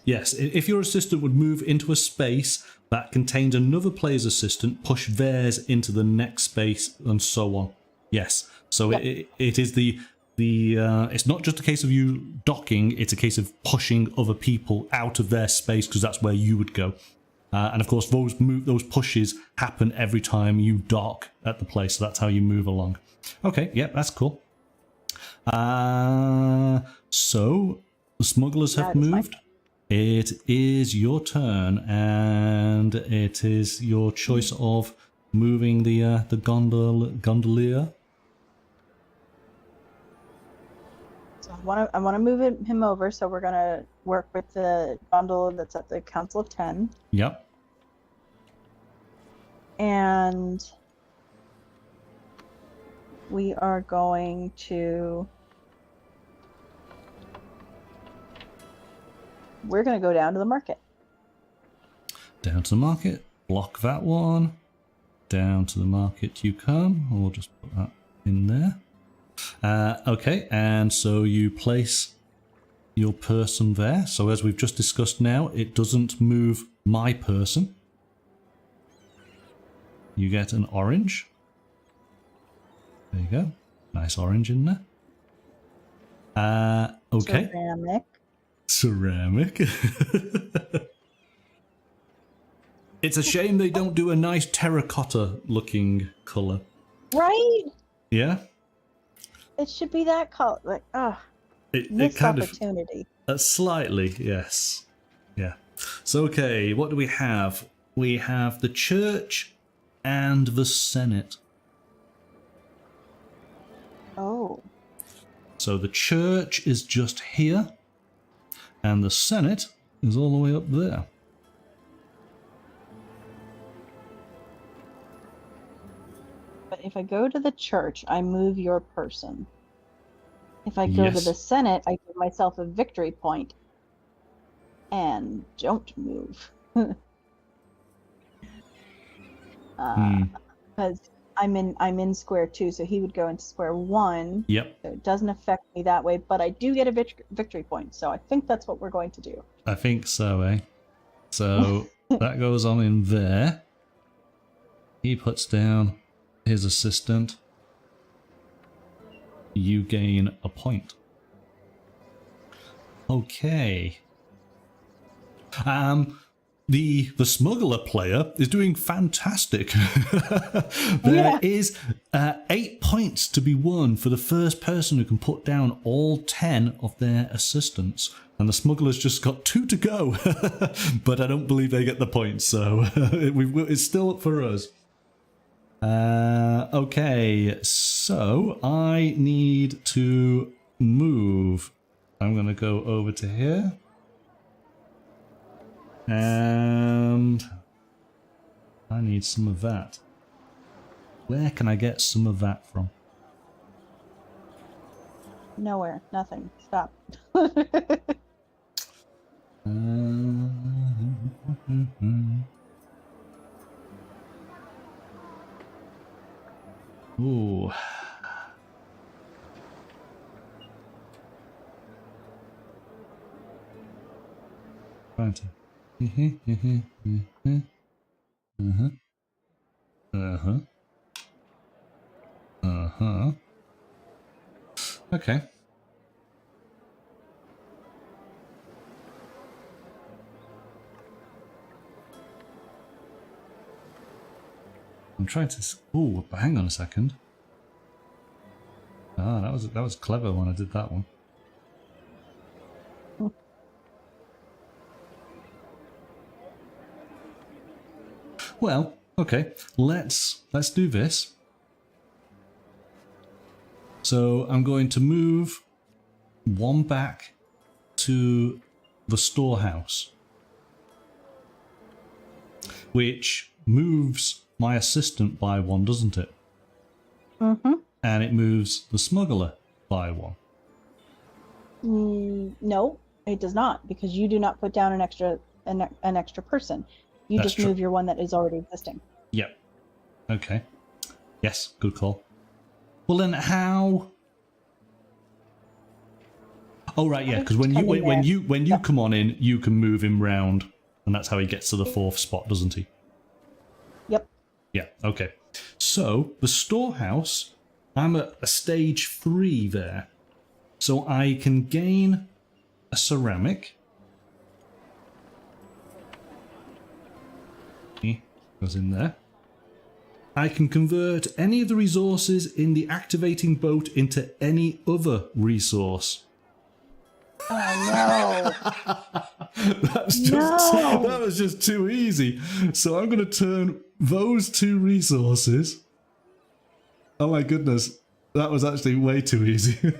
Yes, if your assistant would move into a space that contains another player's assistant, push theirs into the next space, and so on. Yes, so Yep. it is the it's not just a case of you docking; it's a case of pushing other people out of their space because that's where you would go. And of course, those pushes happen every time you dock at the place, so that's how you move along. Okay, yeah, that's cool. So the smugglers have That is fine. moved. It is your turn, and it is your choice of moving the gondolier. So I want to move him over. So we're gonna work with the gondola that's at the Council of 10, Yep. and we are going to. We're going to go down to the market. Down to the market. Block that one. Down to the market you come. We'll just put that in there. Okay, and so you place your person there. So as we've just discussed now, it doesn't move my person. You get an orange. There you go. Nice orange in there. Okay. Ceramic. It's a shame they don't do a nice terracotta looking colour. Right? Yeah? It should be that color. Like, missed opportunity. Slightly, yes. Yeah. So, okay, what do we have? We have the church and the Senate. Oh. So the church is just here, and the Senate is all the way up there. But if I go to the church, I move your person. If I go to the Senate, I give myself a victory point and don't move. Because I'm in square 2, so he would go into square 1. Yep. So it doesn't affect me that way, but I do get a victory point. So I think that's what we're going to do. I think so, eh? So that goes on in there. He puts down his assistant. You gain a point. Okay. The smuggler player is doing fantastic. There is 8 points to be won for the first person who can put down all 10 of their assistants. And the smuggler's just got 2 to go. But I don't believe they get the points, so it's still up for us. Okay, so I need to move. I'm going to go over to here. And I need some of that. Where can I get some of that from? Nowhere. Nothing. Stop. Ooh. Trying to. Okay. I'm trying to. Oh, hang on a second. Ah, that was clever when I did that one. Well, Okay, let's do this. So I'm going to move one back to the storehouse, which moves my assistant by one, doesn't it? Mm-hmm. And it moves the smuggler by one. No, it does not, because you do not put down an extra person. You That's just true. move your one that is already existing. Yep. Okay. Yes, good call. Well then, how? Oh right, yeah, because when you come on in, you can move him round, and that's how he gets to the fourth spot, doesn't he? Yep. Yeah. Okay. So the storehouse, I'm at a stage 3 there, so I can gain a ceramic. Goes in there. I can convert any of the resources in the activating boat into any other resource. Oh That was just too easy. So I'm going to turn those 2 resources. Oh my goodness, that was actually way too easy.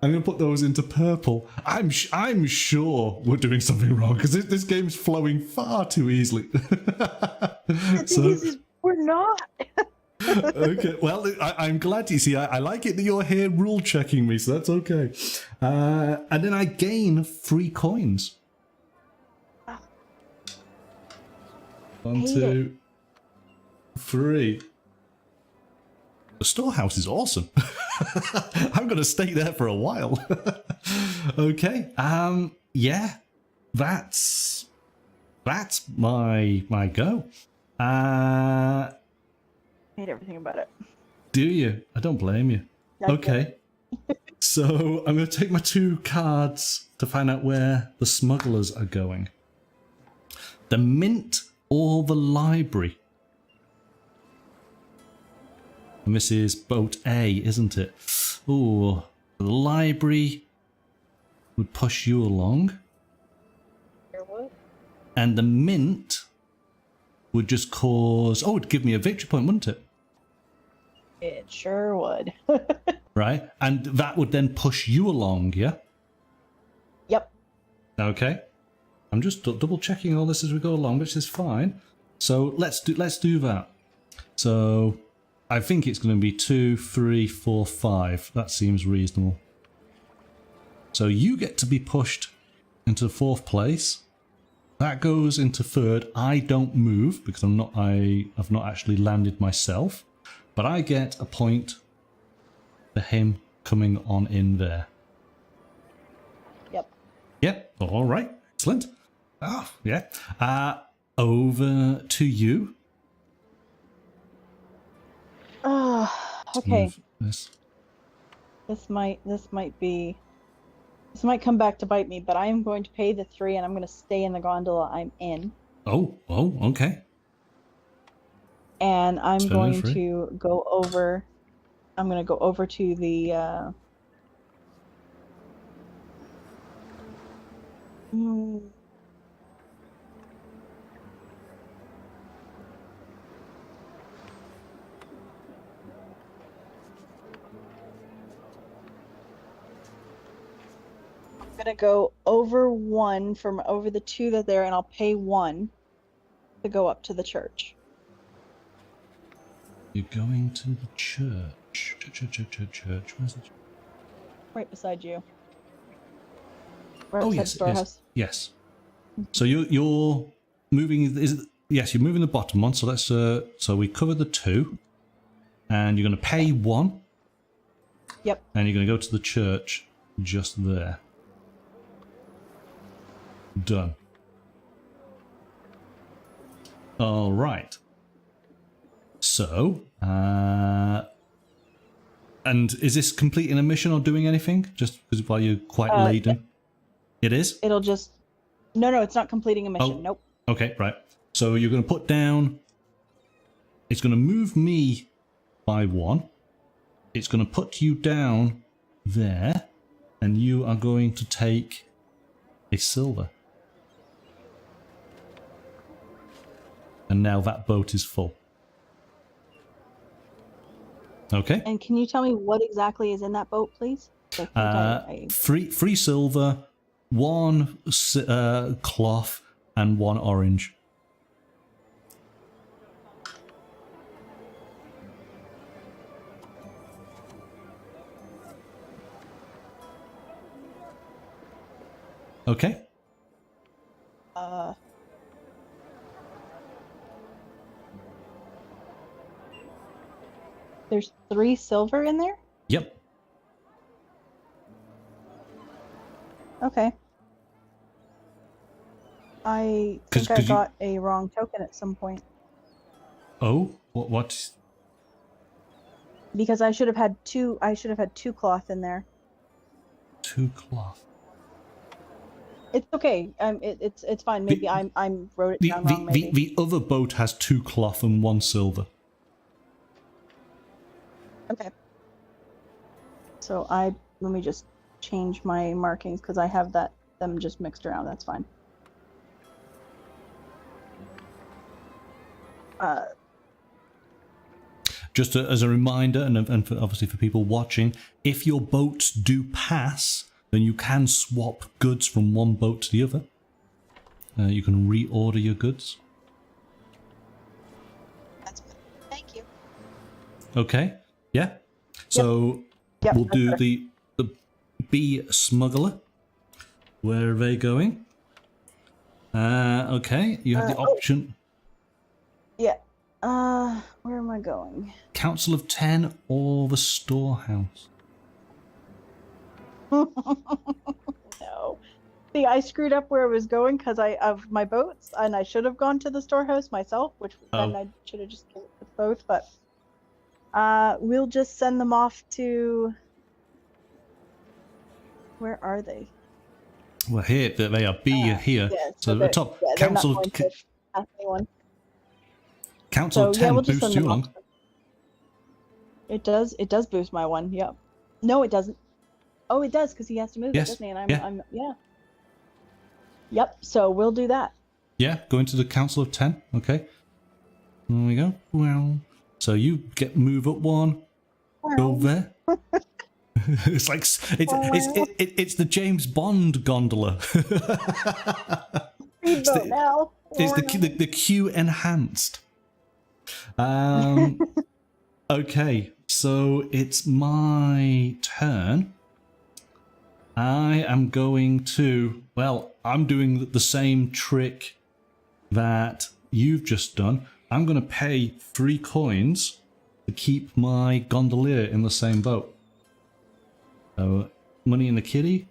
I'm going to put those into purple. I'm sure we're doing something wrong because this game's flowing far too easily. The thing is, we're not. Okay, well, I'm glad you see. I like it that you're here rule checking me, so that's okay. And then I gain 3 coins. 1, 2, 3. The storehouse is awesome. I'm going to stay there for a while. Okay. Yeah. That's my go. Hate everything about it. Do you? I don't blame you. Okay. So I'm going to take my 2 cards to find out where the smugglers are going. The mint or the library? And this is boat A, isn't it? Ooh, the library would push you along. And the mint would just cause... Oh, it'd give me a victory point, wouldn't it? It sure would. Right? And that would then push you along, yeah? Yep. Okay. I'm just double checking all this as we go along, which is fine. So let's do that. So I think it's going to be 2, 3, 4, 5. That seems reasonable. So you get to be pushed into 4th place. That goes into 3rd. I don't move because I've not actually landed myself, but I get a point for him coming on in there. Yep. Yep. All right. Excellent. Oh, yeah. Over to you. Okay. This. This might come back to bite me, but I am going to pay the 3 and I'm going to stay in the gondola I'm in. Oh, okay. And I'm Turn going free. to go over. I'm going to go over to the. I'm gonna go over 1 from over the 2 that there, and I'll pay 1 to go up to the church. You're going to the church. Church. Where's the church? Right beside you. Right Oh beside yes, the storehouse. yes. So you're moving. Yes, you're moving the bottom one. So let's. So we covered the 2, and you're going to pay 1. Yep. And you're going to go to the church just there. Done. All right. So, and is this completing a mission or doing anything? Just because while you're quite laden? It is? It'll just... No, it's not completing a mission. Oh. Nope. Okay, right. So you're going to put down... It's going to move me by 1. It's going to put you down there. And you are going to take a silver. And now that boat is full. Okay. And can you tell me what exactly is in that boat, please? I think Three silver, one cloth, and one orange. Okay. There's 3 silver in there? Yep. Okay. I think I got a wrong token at some point. Oh, what? Because I should have had 2 cloth in there. 2 cloth. It's okay. It's fine. Maybe I wrote it down wrong. Maybe. The other boat has 2 cloth and 1 silver. Okay. So let me just change my markings because I have them just mixed around. That's fine. Just as a reminder, and for, obviously for people watching, if your boats do pass, then you can swap goods from one boat to the other. You can reorder your goods. That's good. Thank you. Okay. Yeah. So Yep, we'll do the bee smuggler. Where are they going? Okay. You have the option. Yeah. Where am I going? Council of 10 or the storehouse. No. See, I screwed up where I was going because of my boats, and I should have gone to the storehouse myself, which then I should have just killed with both. But we'll just send them off to. Where are they? Well, here they are. B here. Yeah, so the top council of anyone. Council of 10 we'll just boosts send you them along. off. It does. It does boost my one. Yep. No, it doesn't. Oh, it does because he has to move Yes. it, doesn't he? And I'm yeah. Yep. So we'll do that. Yeah, go into the council of 10. Okay. There we go. Well, so you get move up 1. Go there. It's like it's the James Bond gondola. It's the Q enhanced. Okay, so it's my turn. I am going to, well, I'm doing the same trick that you've just done. I'm going to pay 3 coins to keep my gondolier in the same boat. So, money in the kitty.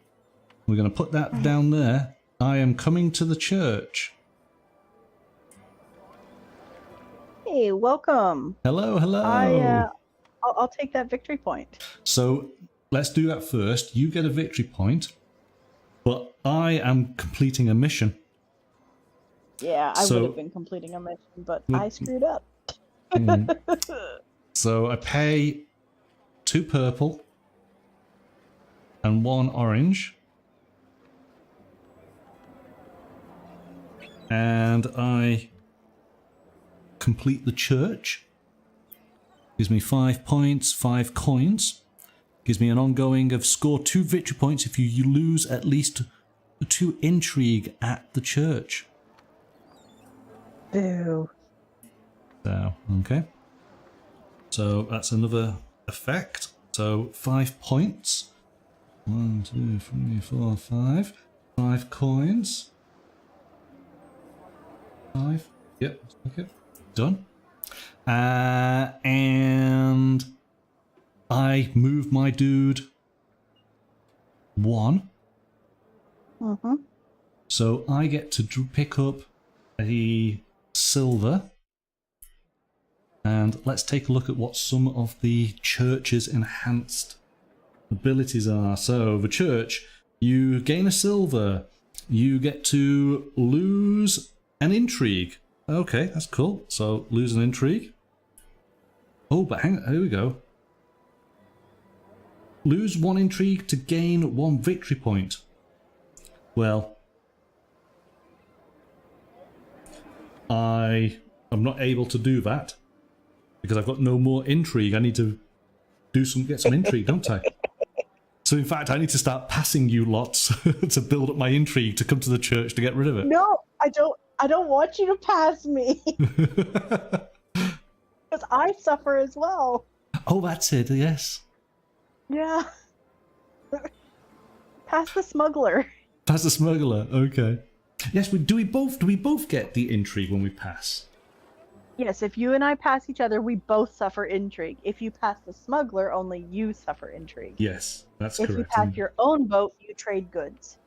We're going to put that down there. I am coming to the church. Hey, welcome. Hello, hello. I'll take that victory point. So let's do that first. You get a victory point, but I am completing a mission. Yeah, I would have been completing a mission, but I screwed up. So I pay 2 purple and 1 orange. And I complete the church. Gives me 5 points, 5 coins. Gives me an ongoing of score 2 victory points if you lose at least 2 intrigue at the church. Boo. So, okay. So that's another effect. So 5 points. 1, 2, 3, 4, 5. 5 coins. 5. Yep. Okay. Done. And I move my dude 1. Mm-hmm. So I get to pick up a silver. And let's take a look at what some of the church's enhanced abilities are. So the church, you gain a silver. You get to lose an intrigue. Okay, that's cool. So lose an intrigue. Oh, but hang on, here we go. Lose 1 intrigue to gain 1 victory point. Well, I I'm not able to do that because I've got no more intrigue. I need to get some intrigue, don't I? So in fact, I need to start passing you lots to build up my intrigue to come to the church to get rid of it. No, I don't want you to pass me. Because I suffer as well. Oh, that's it, yes. Yeah. Pass the smuggler. Pass the smuggler, okay. Yes, do we both get the intrigue when we pass? Yes, if you and I pass each other, we both suffer intrigue. If you pass the smuggler, only you suffer intrigue. Yes, that's if correct. If you pass your own boat, you trade goods.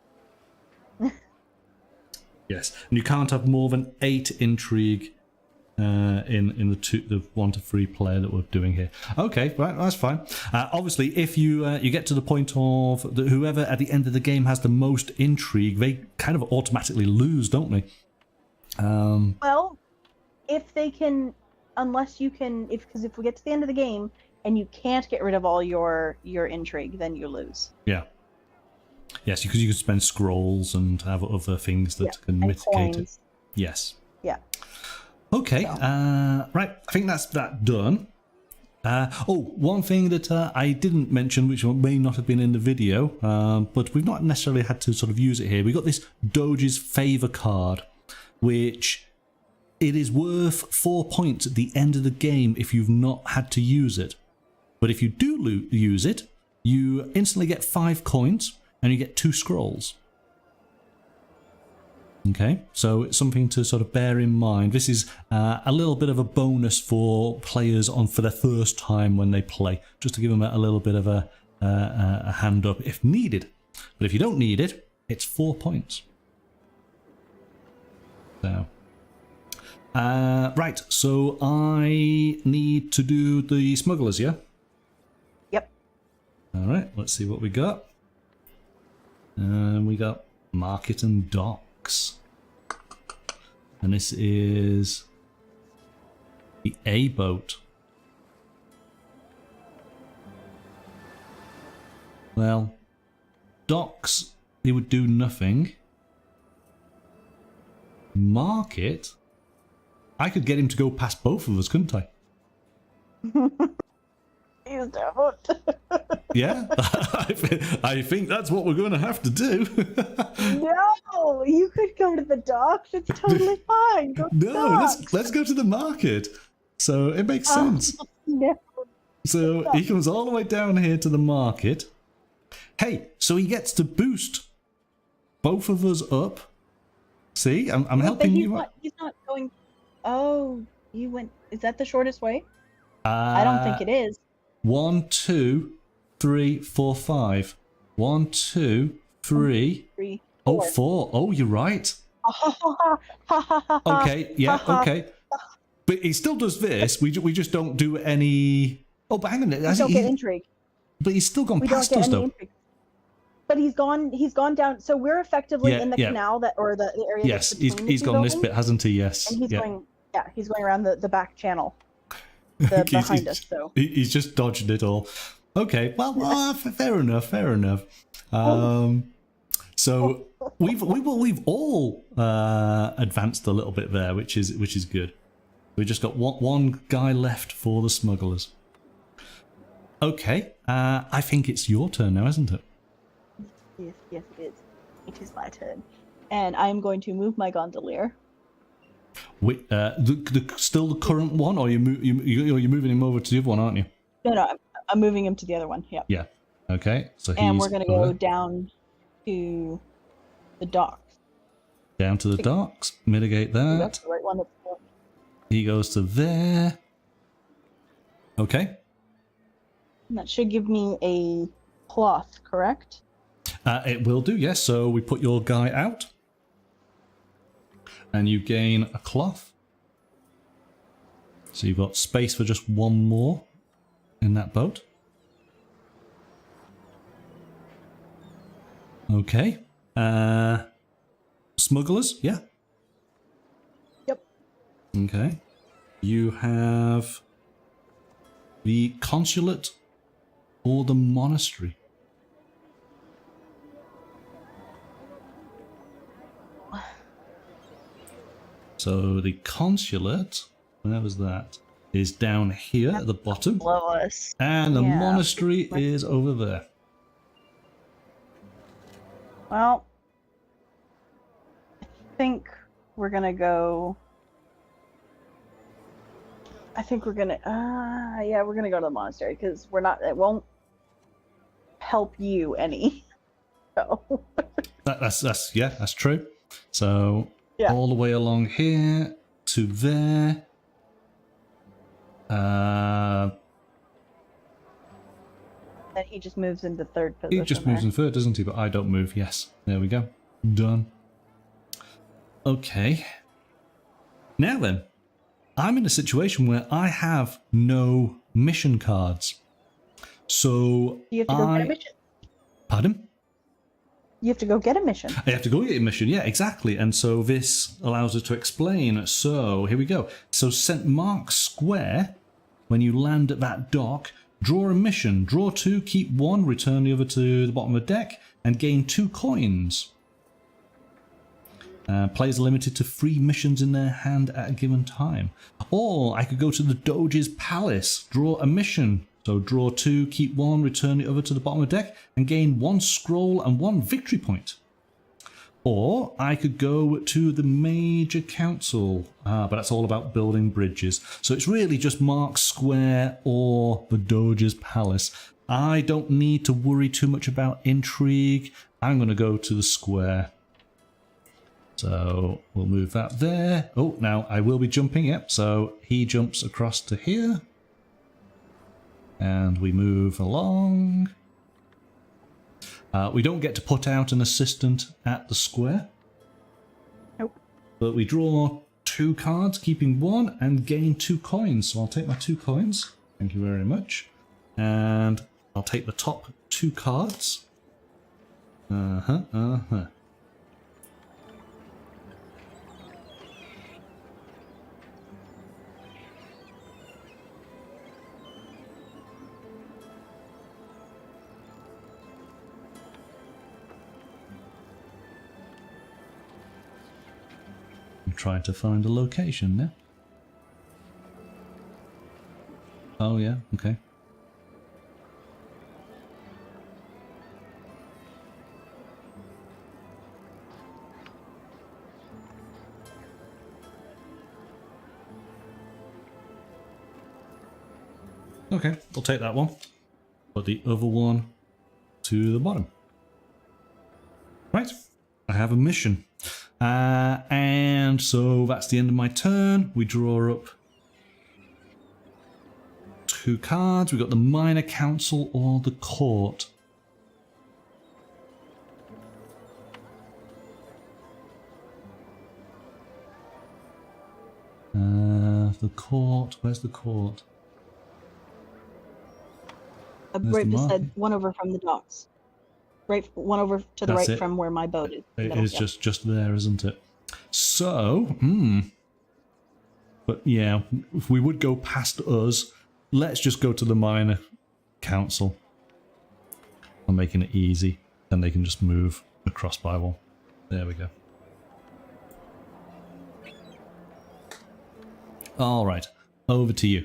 Yes, and you can't have more than 8 intrigue in the 1 to 3 player that we're doing here. Okay, right, that's fine. Obviously, if you get to the point of whoever at the end of the game has the most intrigue, they kind of automatically lose, don't they? Well, if they can, unless you can, because if we get to the end of the game and you can't get rid of all your intrigue, then you lose. Yeah. Yes, because you can spend scrolls and have other things that can mitigate it. Yes. Yeah. Okay. So. Right. I think that's that done. One thing that I didn't mention, which may not have been in the video, but we've not necessarily had to sort of use it here. We got this Doge's Favour card, which it is worth 4 points at the end of the game if you've not had to use it. But if you do use it, you instantly get 5 coins and you get 2 scrolls. Okay, so it's something to sort of bear in mind. This is a little bit of a bonus for players for their first time when they play, just to give them a little bit of a hand up if needed. But if you don't need it, it's 4 points. So, right, so I need to do the smugglers, yeah? Yep. All right, let's see what we got. We got market and docks. And this is the A boat. Well, docks, they would do nothing. Market, I could get him to go past both of us, couldn't I? Please don't. Yeah, I think that's what we're going to have to do. No, you could go to the docks. It's totally fine. Go to the No, docks. let's go to the market. So it makes sense. No. So he comes all the way down here to the market. Hey, so he gets to boost both of us up. See, I'm helping you. He's not going. Oh, you went. Is that the shortest way? I don't think it is. 1, 2, 3, 4, 5. 1, 2, 3. 3, 4. 4. Oh, 4. Oh, you're right. Okay, yeah, okay. But he still does this. We just don't do any. Oh, but hang on. We don't get intrigue. But he's still gone We past don't get us, any though. intrigue. But he's gone down. So we're effectively in the yeah. canal the area. Yes, that's he's between the two gone this buildings, bit, hasn't he? Yes. and he's yeah. going. Yeah, he's going around the back channel, behind us. So he's just dodged it all. Okay, well, fair enough. So we've all advanced a little bit there, which is good. We just got one guy left for the smugglers. Okay, I think it's your turn now, isn't it? yes, it is. It is my turn, and I'm going to move my gondolier. Wait, still the current one, or you're moving him over to the other one, aren't you? No, I'm moving him to the other one. Yeah. Yeah. Okay. So and we're going to go down to the docks. Down to the docks. Mitigate that. That's the right one. He goes to there. Okay. And that should give me a cloth, correct? It will do, yes. So we put your guy out. And you gain a cloth. So you've got space for just one more in that boat. Okay. Smugglers, yeah? Yep. Okay. You have the consulate or the monastery. So the consulate, where was that? Is down here at the bottom. Below us. And the Yeah. monastery is over there. Well, I think we're gonna go. I think we're gonna. Yeah, we're gonna go to the monastery because we're not. It won't help you any. So. That's true. So Yeah. all the way along here to there. Then he just moves into third position. He just moves in third, doesn't he? But I don't move. Yes. There we go. Done. Okay. Now then, I'm in a situation where I have no mission cards. So You have to go get a mission. Pardon? You have to go get a mission. I have to go get a mission, yeah, exactly. And so this allows us to explain. So here we go. So St. Mark's Square, when you land at that dock, draw a mission. Draw 2, keep 1, return the other to the bottom of the deck, and gain 2 coins. Players are limited to 3 missions in their hand at a given time. Or I could go to the Doge's Palace, draw a mission. So draw 2, keep 1, return the other to the bottom of the deck, and gain 1 scroll and 1 victory point. Or I could go to the Major Council, but that's all about building bridges. So it's really just Mark's Square or the Doge's Palace. I don't need to worry too much about intrigue. I'm going to go to the square. So we'll move that there. Oh, now I will be jumping, yep. So he jumps across to here. And we move along. We don't get to put out an assistant at the square. Nope. But we draw 2 cards, keeping 1, and gain 2 coins. So I'll take my 2 coins. Thank you very much. And I'll take the top 2 cards. I'm trying to find a location now. Oh yeah, okay. Okay, I'll take that one. Put the other one to the bottom. Right, I have a mission. And so that's the end of my turn. We draw up 2 cards. We've got the Minor Council or the Court. The Court. Where's the Court? Right the beside market. one over from the docks. Right, one over to the That's right it. from where my boat is. It Middle, is yeah. just there, isn't it? So, But yeah, if we would go past us, let's just go to the Minor Council. I'm making it easy. Then they can just move across by one. There we go. All right, over to you.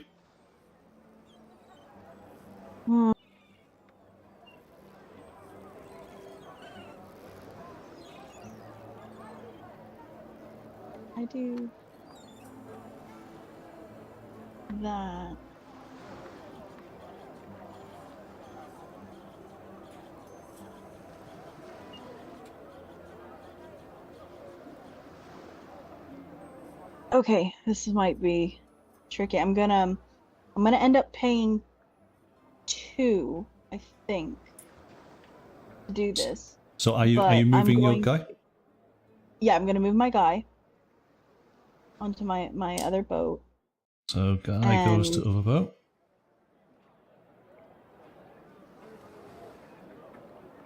I do that. Okay, this might be tricky. I'm gonna end up paying 2, I think, to do this. So are you But I'm moving your going guy? to- Yeah, I'm gonna move my guy onto my other boat. So guy goes to And- other boat.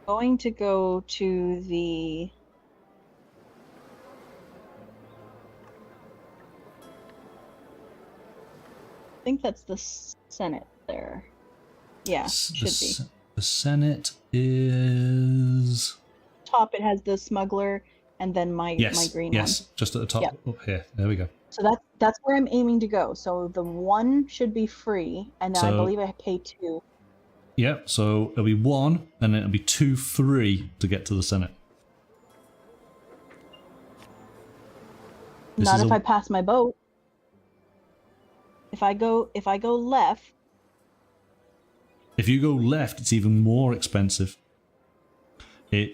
Going to go to the I think that's the Senate there. Yeah, should be. The Senate is... Top it has the smuggler and then my green yes, just at the top. Yep. Up here. There we go. one. So that's where I'm aiming to go. So the 1 should be free, and then I believe I pay 2. Yep, so it'll be 1, and then it'll be 2 free to get to the Senate. Not if I pass my boat. If I go left. If you go left, it's even more expensive.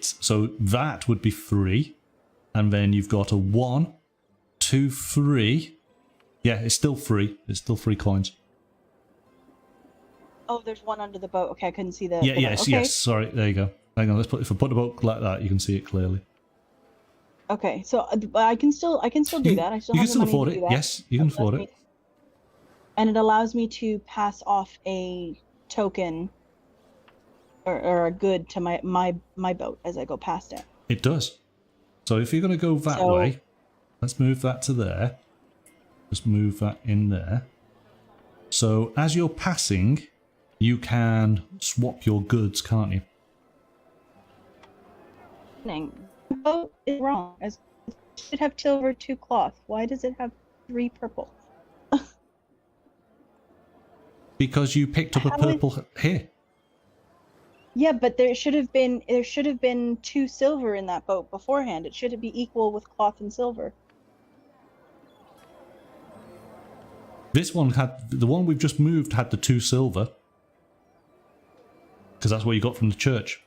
So that would be free, and then you've got a 1, 2 free. Yeah, it's still free. It's still free coins. Oh, there's 1 under the boat. Okay, I couldn't see the. Yeah, the yes, okay. yes. Sorry, there you go. Hang on. If I put the boat like that, you can see it clearly. Okay, so I can still do that. I still you have can still the money afford to it. do that. Yes, you can afford it. And it allows me to pass off a token or a good to my boat as I go past it. It does. So if you're going to go that way, let's move that to there. Just move that in there. So as you're passing, you can swap your goods, can't you? The boat is wrong. It should have silver 2 cloth. Why does it have 3 purple? Because you picked up a purple here. Yeah, but there should have been 2 silver in that boat beforehand. It should be equal with cloth and silver. This one had the one we've just moved had the 2 silver. Because that's what you got from the church.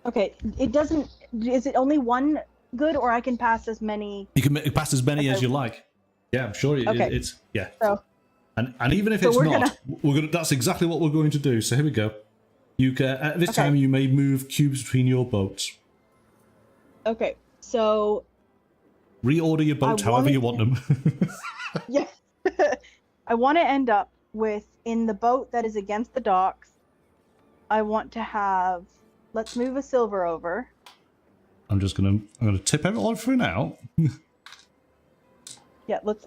Okay, it doesn't. Is it only 1 good, or I can pass as many? You can pass as many as you like. Yeah, I'm sure it's yeah. So, and even if it's not, we're gonna. That's exactly what we're going to do. So here we go. You can, at this time you may move cubes between your boats. Okay, so reorder your boats however you want them. Yeah, I want to end up with in the boat that is against the docks. I want to have. Let's move a silver over. I'm gonna tip everything out. Yeah, let's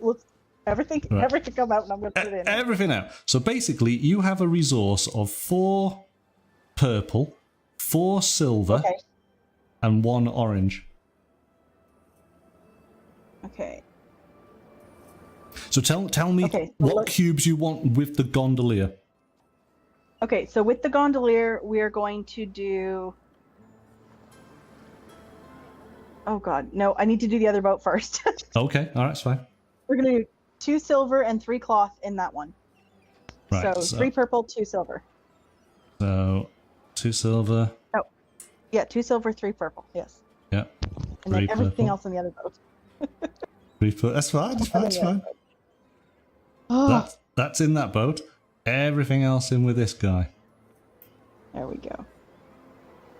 everything come out, and I'm gonna put it in. Everything out. So basically, you have a resource of 4 purple, 4 silver, and 1 orange. Okay. So tell me what cubes you want with the gondolier. Okay, so with the gondolier, we are going to do. Oh God, no! I need to do the other boat first. Okay, all right, it's fine. We're gonna do 2 silver and 3 cloth in that one. Right, so 3 purple, 2 silver. So 2 silver. Oh, yeah, 2 silver, 3 purple. Yes. Yeah. And then everything purple. else in the other boat. 3 purple. That's fine. That's fine. Oh. That's in that boat. Everything else in with this guy. There we go.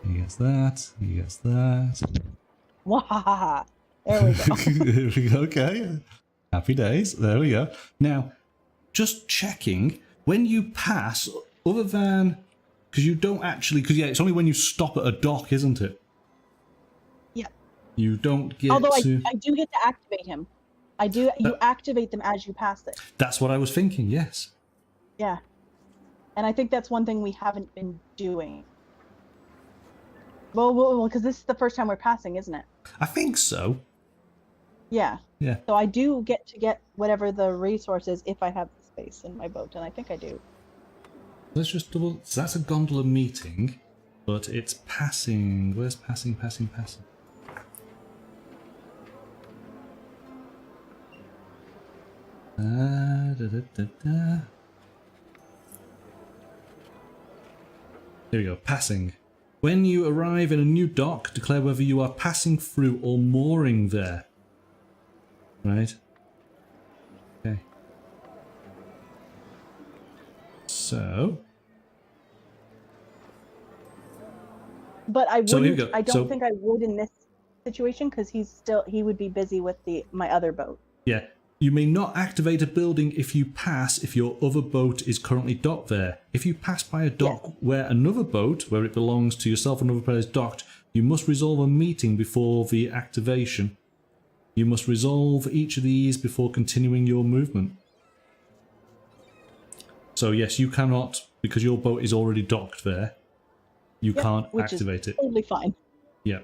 He gets that. He gets that. Wahaha. There we go. Okay. Happy days. There we go. Now, just checking, when you pass, other than... Because you don't actually... Because, yeah, it's only when you stop at a dock, isn't it? Yeah. You don't get Although to... I do get to activate him. You activate them as you pass it. That's what I was thinking, yes. Yeah. And I think that's one thing we haven't been doing. Well, because this is the first time we're passing, isn't it? I think so. Yeah. Yeah. So I do get to get whatever the resource is if I have the space in my boat, and I think I do. Let's just double... So that's a gondola meeting, but it's passing. Where's passing? Here we go, passing. When you arrive in a new dock, declare whether you are passing through or mooring there. Right? Okay. So... But I wouldn't. So here we go. I don't think I would in this situation because he would be busy with my other boat. Yeah. You may not activate a building if your other boat is currently docked there. If you pass by a dock where another boat, where it belongs to yourself and another player is docked, you must resolve a meeting before the activation. You must resolve each of these before continuing your movement. So yes, you cannot, because your boat is already docked there, you can't activate it. Totally fine. Yeah.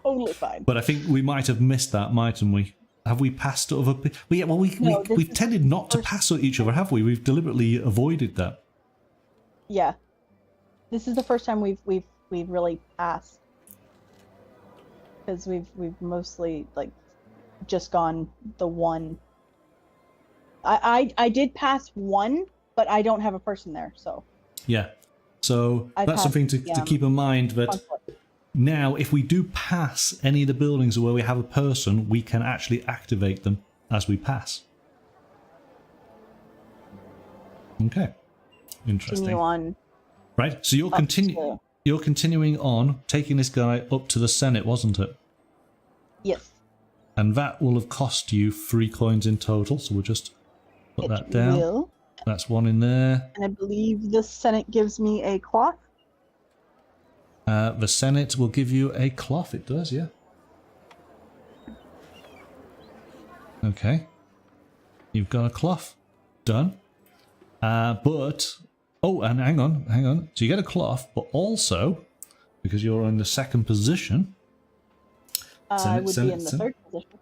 totally fine. But I think we might have missed that, mightn't we? Have we passed other people? Well, yeah, well, we've tended not to pass each other, have we? We've deliberately avoided that. Yeah. This is the first time we've really passed. Because we've mostly, like, just gone the one. I did pass one, but I don't have a person there, so. Yeah. So that's something to keep in mind, that now if we do pass any of the buildings where we have a person, we can actually activate them as we pass. Okay. Interesting. Continue on. Right, so you're continuing on, taking this guy up to the Senate, wasn't it? Yes. And that will have cost you 3 coins in total, so we'll just put that down. Will. That's 1 in there. And I believe the Senate gives me a cloth. The Senate will give you a cloth, it does, yeah. Okay. You've got a cloth. Done. But... Oh, and hang on. So you get a cloth, but also, because you're in the 2nd position... I would be in the 3rd position.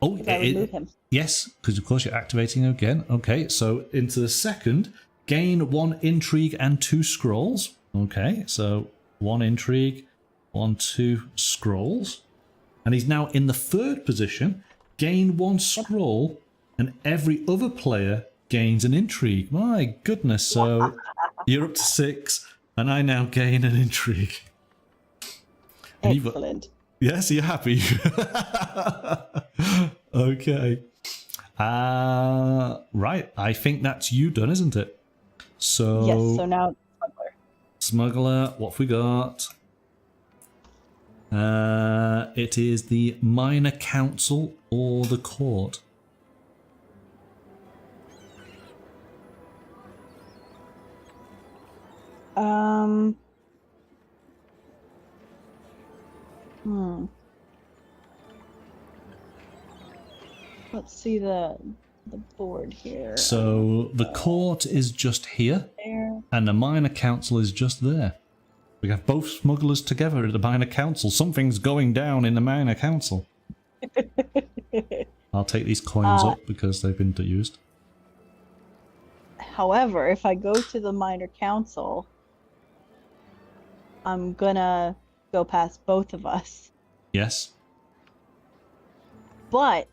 Oh, I would move him. Yes, because of course you're activating again. Okay, so into the 2nd, gain 1 intrigue and 2 scrolls. Okay, so 1 intrigue, 2 scrolls. And he's now in the 3rd position, gain 1 scroll, and every other player gains an intrigue. My goodness, so you're up to 6, and I now gain an intrigue. And Excellent. Yes, you're happy. Okay. Right, I think that's you done, isn't it? So Yes, so now Smuggler, what have we got? It is the Minor Council or the Court. Let's see the board here. So the Court is just here, There. and the Minor Council is just there. We have both smugglers together at the Minor Council. Something's going down in the Minor Council. I'll take these coins up because they've been used. However, if I go to the Minor Council, I'm gonna go past both of us. Yes. But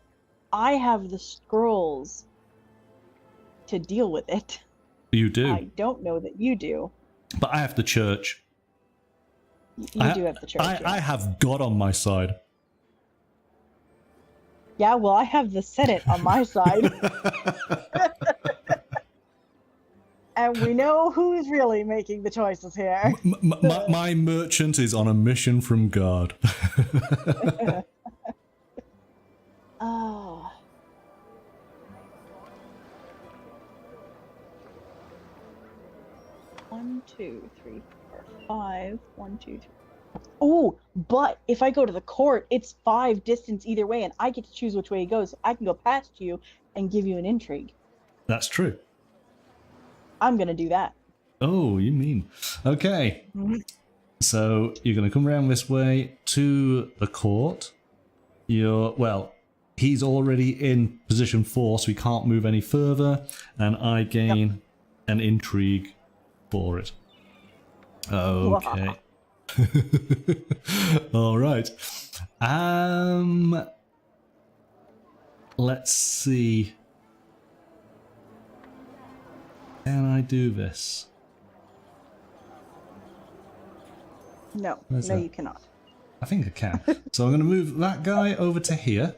I have the scrolls to deal with it. You do. I don't know that you do. But I have the church. You do have the church. Yeah. I have God on my side. Yeah, well, I have the Senate on my side. And we know who's really making the choices here. My merchant is on a mission from God. Oh. One, 2, 3, 4, 5. 1, 2, 3. Oh, but if I go to the court, it's 5 distance either way, and I get to choose which way he goes. I can go past you and give you an intrigue. That's true. I'm gonna do that. Oh, you mean. Okay. So you're going to come around this way to the court. Well, he's already in position 4, so he can't move any further, and I gain an intrigue for it. Okay. All right. Let's see. Can I do this? No, you cannot. I think I can. So I'm going to move that guy over to here.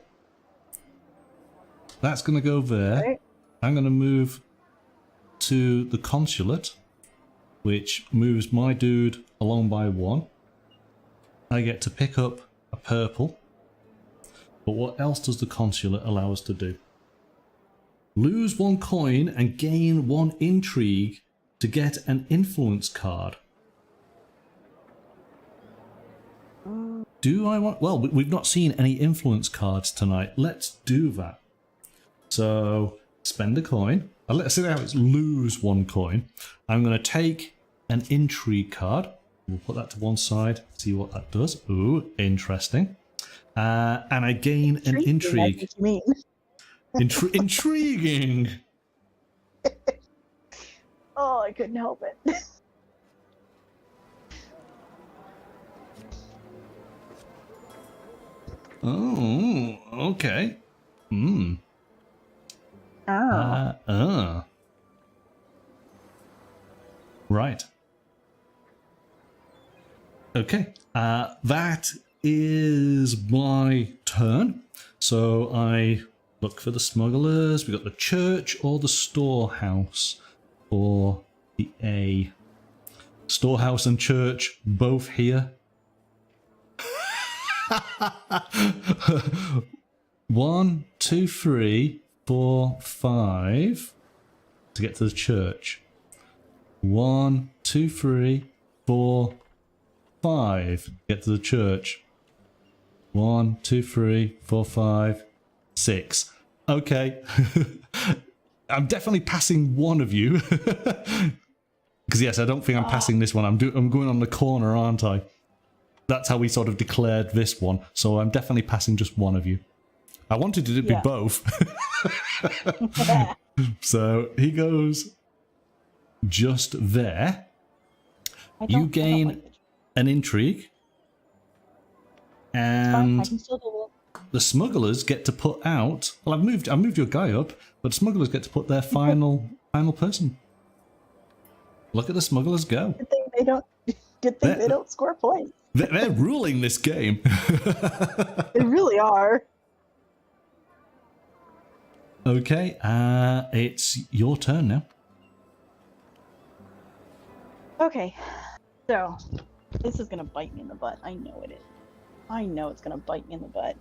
That's going to go there. Right. I'm going to move to the consulate, which moves my dude along by 1. I get to pick up a purple. But what else does the consulate allow us to do? Lose 1 coin and gain 1 intrigue to get an influence card. Do I want... Well, we've not seen any influence cards tonight. Let's do that. So, spend a coin. Let's see how it's lose 1 coin. I'm going to take an intrigue card. We'll put that to one side, see what that does. Ooh, interesting. And I gain an intrigue. That's what you mean. Intriguing. Oh, I couldn't help it. Oh, okay. Hmm. Oh. Right. Okay. That is my turn. So I look for the smugglers. We got the church or the storehouse for the A. Storehouse and church both here. 1, 2, 3, 4, 5 to get to the church. 1, 2, 3, 4, 5 to get to the church. 1, 2, 3, 4, 5, 6. Okay. I'm definitely passing one of you. Because yes, I don't think I'm passing this one. I'm going on the corner, aren't I? That's how we sort of declared this one. So I'm definitely passing just one of you. I wanted it to be both. So he goes just there. You gain an intrigue. And the smugglers get to put out. Well, I moved your guy up, but smugglers get to put their final person. Look at the smugglers go. Good thing they don't score points. They're ruling this game. They really are. Okay, it's your turn now. Okay, so this is gonna bite me in the butt. I know it is. I know it's gonna bite me in the butt.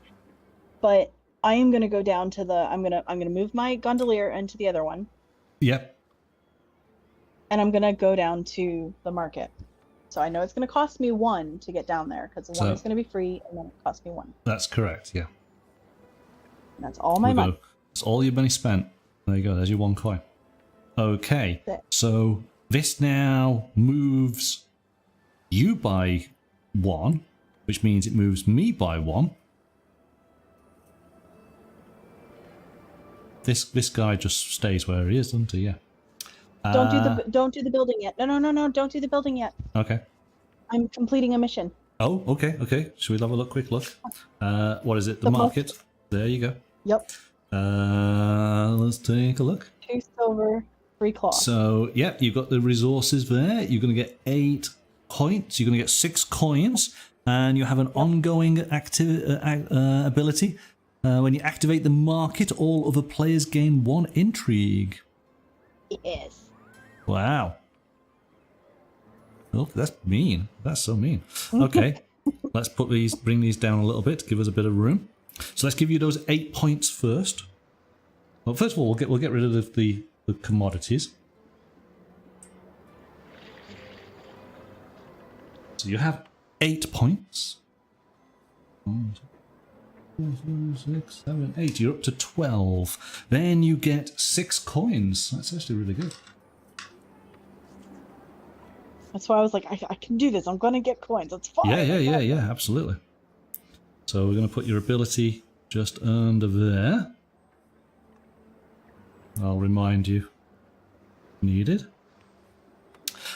But I am gonna go down to the. I'm gonna move my gondolier into the other one. Yep. And I'm gonna go down to the market. So I know it's gonna cost me 1 to get down there because the one is gonna be free, and then it costs me 1. That's correct. Yeah. And that's all my money. That's all your money spent. There you go. There's your 1 coin. Okay. So this now moves you by 1, which means it moves me by 1. This guy just stays where he is, doesn't he? Yeah. Don't do the building yet. No, don't do the building yet. Okay. I'm completing a mission. Oh, okay. Should we have a quick look? What is it? The market. There you go. Yep. Let's take a look. 2 silver, 3 cloth. So, yeah, you've got the resources there. You're going to get 8 points. You're going to get 6 coins, and you have an ongoing ability. When you activate the market, all other players gain 1 intrigue. Yes. Wow. Oh, that's mean. That's so mean. Okay, let's bring these down a little bit to give us a bit of room. So let's give you those 8 points first. Well, first of all, we'll get rid of the commodities. So you have 8 points. 1, 2, 3, 4, 5, 6, 7, 8. You're up to 12. Then you get 6 coins. That's actually really good. That's why I was like, I can do this. I'm going to get coins. That's fine. Yeah, absolutely. So we're going to put your ability just under there. I'll remind you. Needed.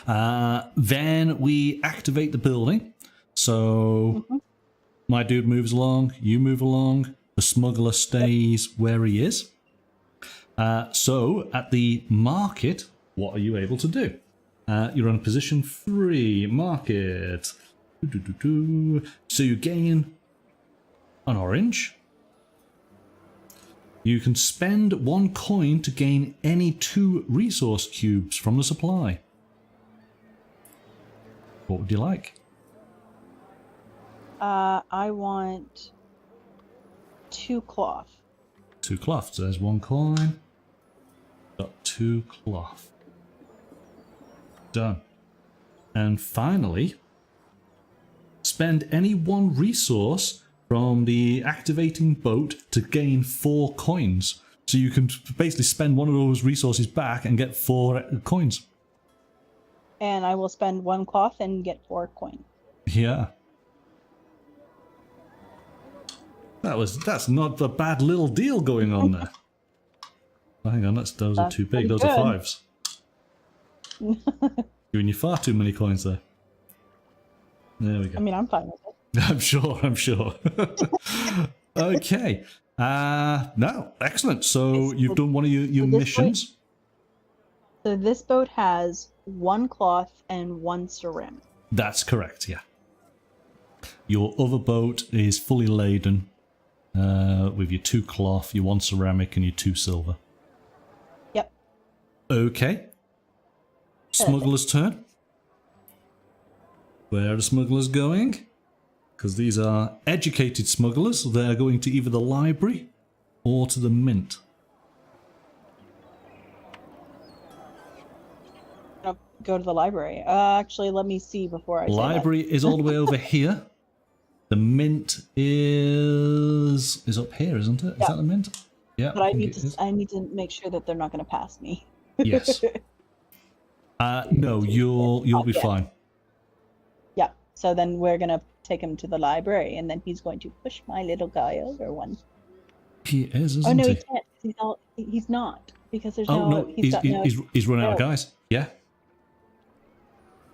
Then we activate the building. So my dude moves along, you move along, the smuggler stays where he is. So at the market, what are you able to do? You're on position 3, market. So you gain an orange. You can spend 1 coin to gain any 2 resource cubes from the supply. What would you like? I want 2 cloth. 2 cloth. So there's 1 coin. Got 2 cloth. Done. And finally, spend any 1 resource from the activating boat to gain 4 coins. So you can basically spend one of those resources back and get 4 coins. and I will spend 1 cloth and get 4 coin. Yeah. That's not a bad little deal going on there. Oh, hang on, those are too big. Those are 5s. Giving you far too many coins there. There we go. I mean, I'm fine with it. I'm sure. Okay. No, excellent. So you've done one of your missions. So this boat has 1 cloth and 1 ceramic. That's correct, yeah. Your other boat is fully laden with your 2 cloth, your 1 ceramic, and your 2 silver. Yep. Okay. Smuggler's turn. Where are the smugglers going? Because these are educated smugglers. They're going to either the library or to the mint. I'll go to the library. Actually, let me see before I say Library is all the way over here. The mint is up here, isn't it? Is that the mint? Yeah. But I need to make sure that they're not going to pass me. Yes. No, you'll be fine. Yeah. So then we're going to take him to the library, and then he's going to push my little guy over one. He is, isn't he? Oh no, he? he can't. He's not, because there's he's run out of guys. Yeah.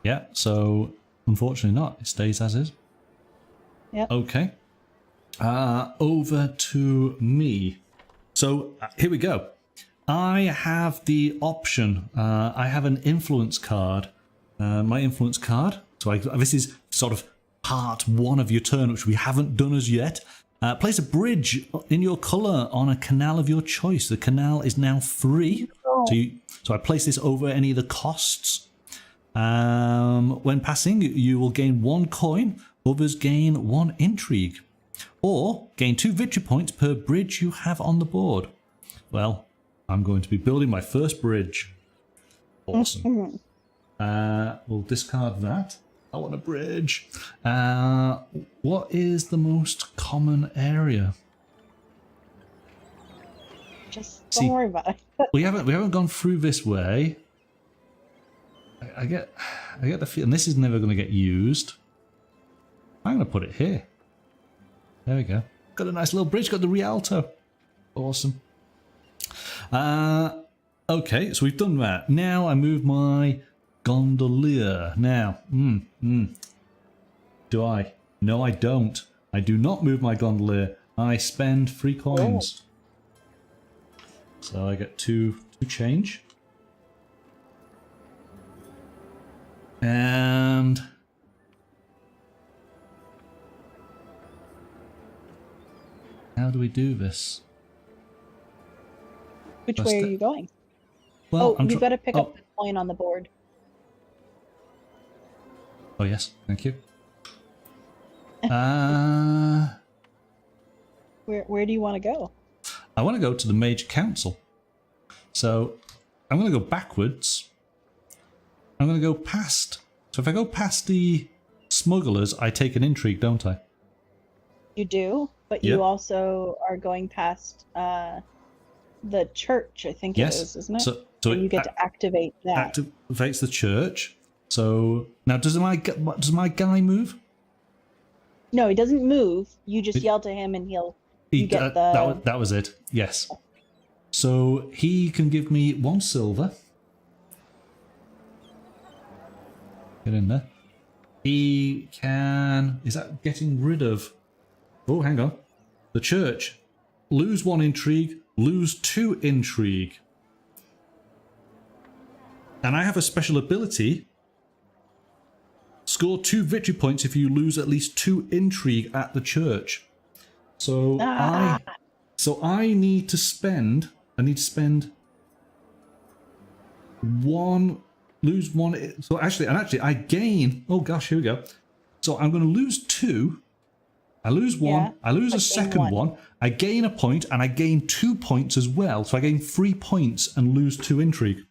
Yeah. So unfortunately, not. It stays as is. Yeah. Okay. Over to me. So here we go. I have the option. I have an influence card. My influence card. So this is sort of part 1 of your turn, which we haven't done as yet. Place a bridge in your colour on a canal of your choice. The canal is now free. So I place this over any of the costs. When passing, you will gain 1 coin. Others gain 1 intrigue. Or gain 2 victory points per bridge you have on the board. Well, I'm going to be building my first bridge. Awesome. We'll discard that. I want a bridge. What is the most common area? Just don't worry about it. we haven't gone through this way. I get the feeling this is never going to get used. I'm going to put it here. There we go. Got a nice little bridge. Got the Rialto. Awesome. Okay, so we've done that. Now I move my gondolier. Now, do I? No, I don't. I do not move my gondolier. I spend 3 coins. So I get 2 change. And how do we do this? Which way are you going? Well, you've got to pick up the coin on the board. Oh yes, thank you. Where do you want to go? I want to go to the Major Council. So I'm going to go backwards. I'm going to go past. So if I go past the smugglers, I take an intrigue, don't I? You do, but you also are going past the church, I think it is, isn't it? So you get to activate that. Activates the church. So now, does my guy move? No, he doesn't move. You just yell to him, and that was it. Yes. So he can give me 1 silver. Get in there. He can. Is that getting rid of? Oh, hang on. The church. Lose 1 intrigue. Lose 2 intrigue. And I have a special ability. Score 2 victory points if you lose at least 2 intrigue at the church. So I need to spend 1, lose 1. So actually I gain. Oh gosh, here we go. So I'm going to lose 2. I lose 1. I lose a second one. I gain a point, and I gain 2 points as well. So I gain 3 points and lose 2 intrigue.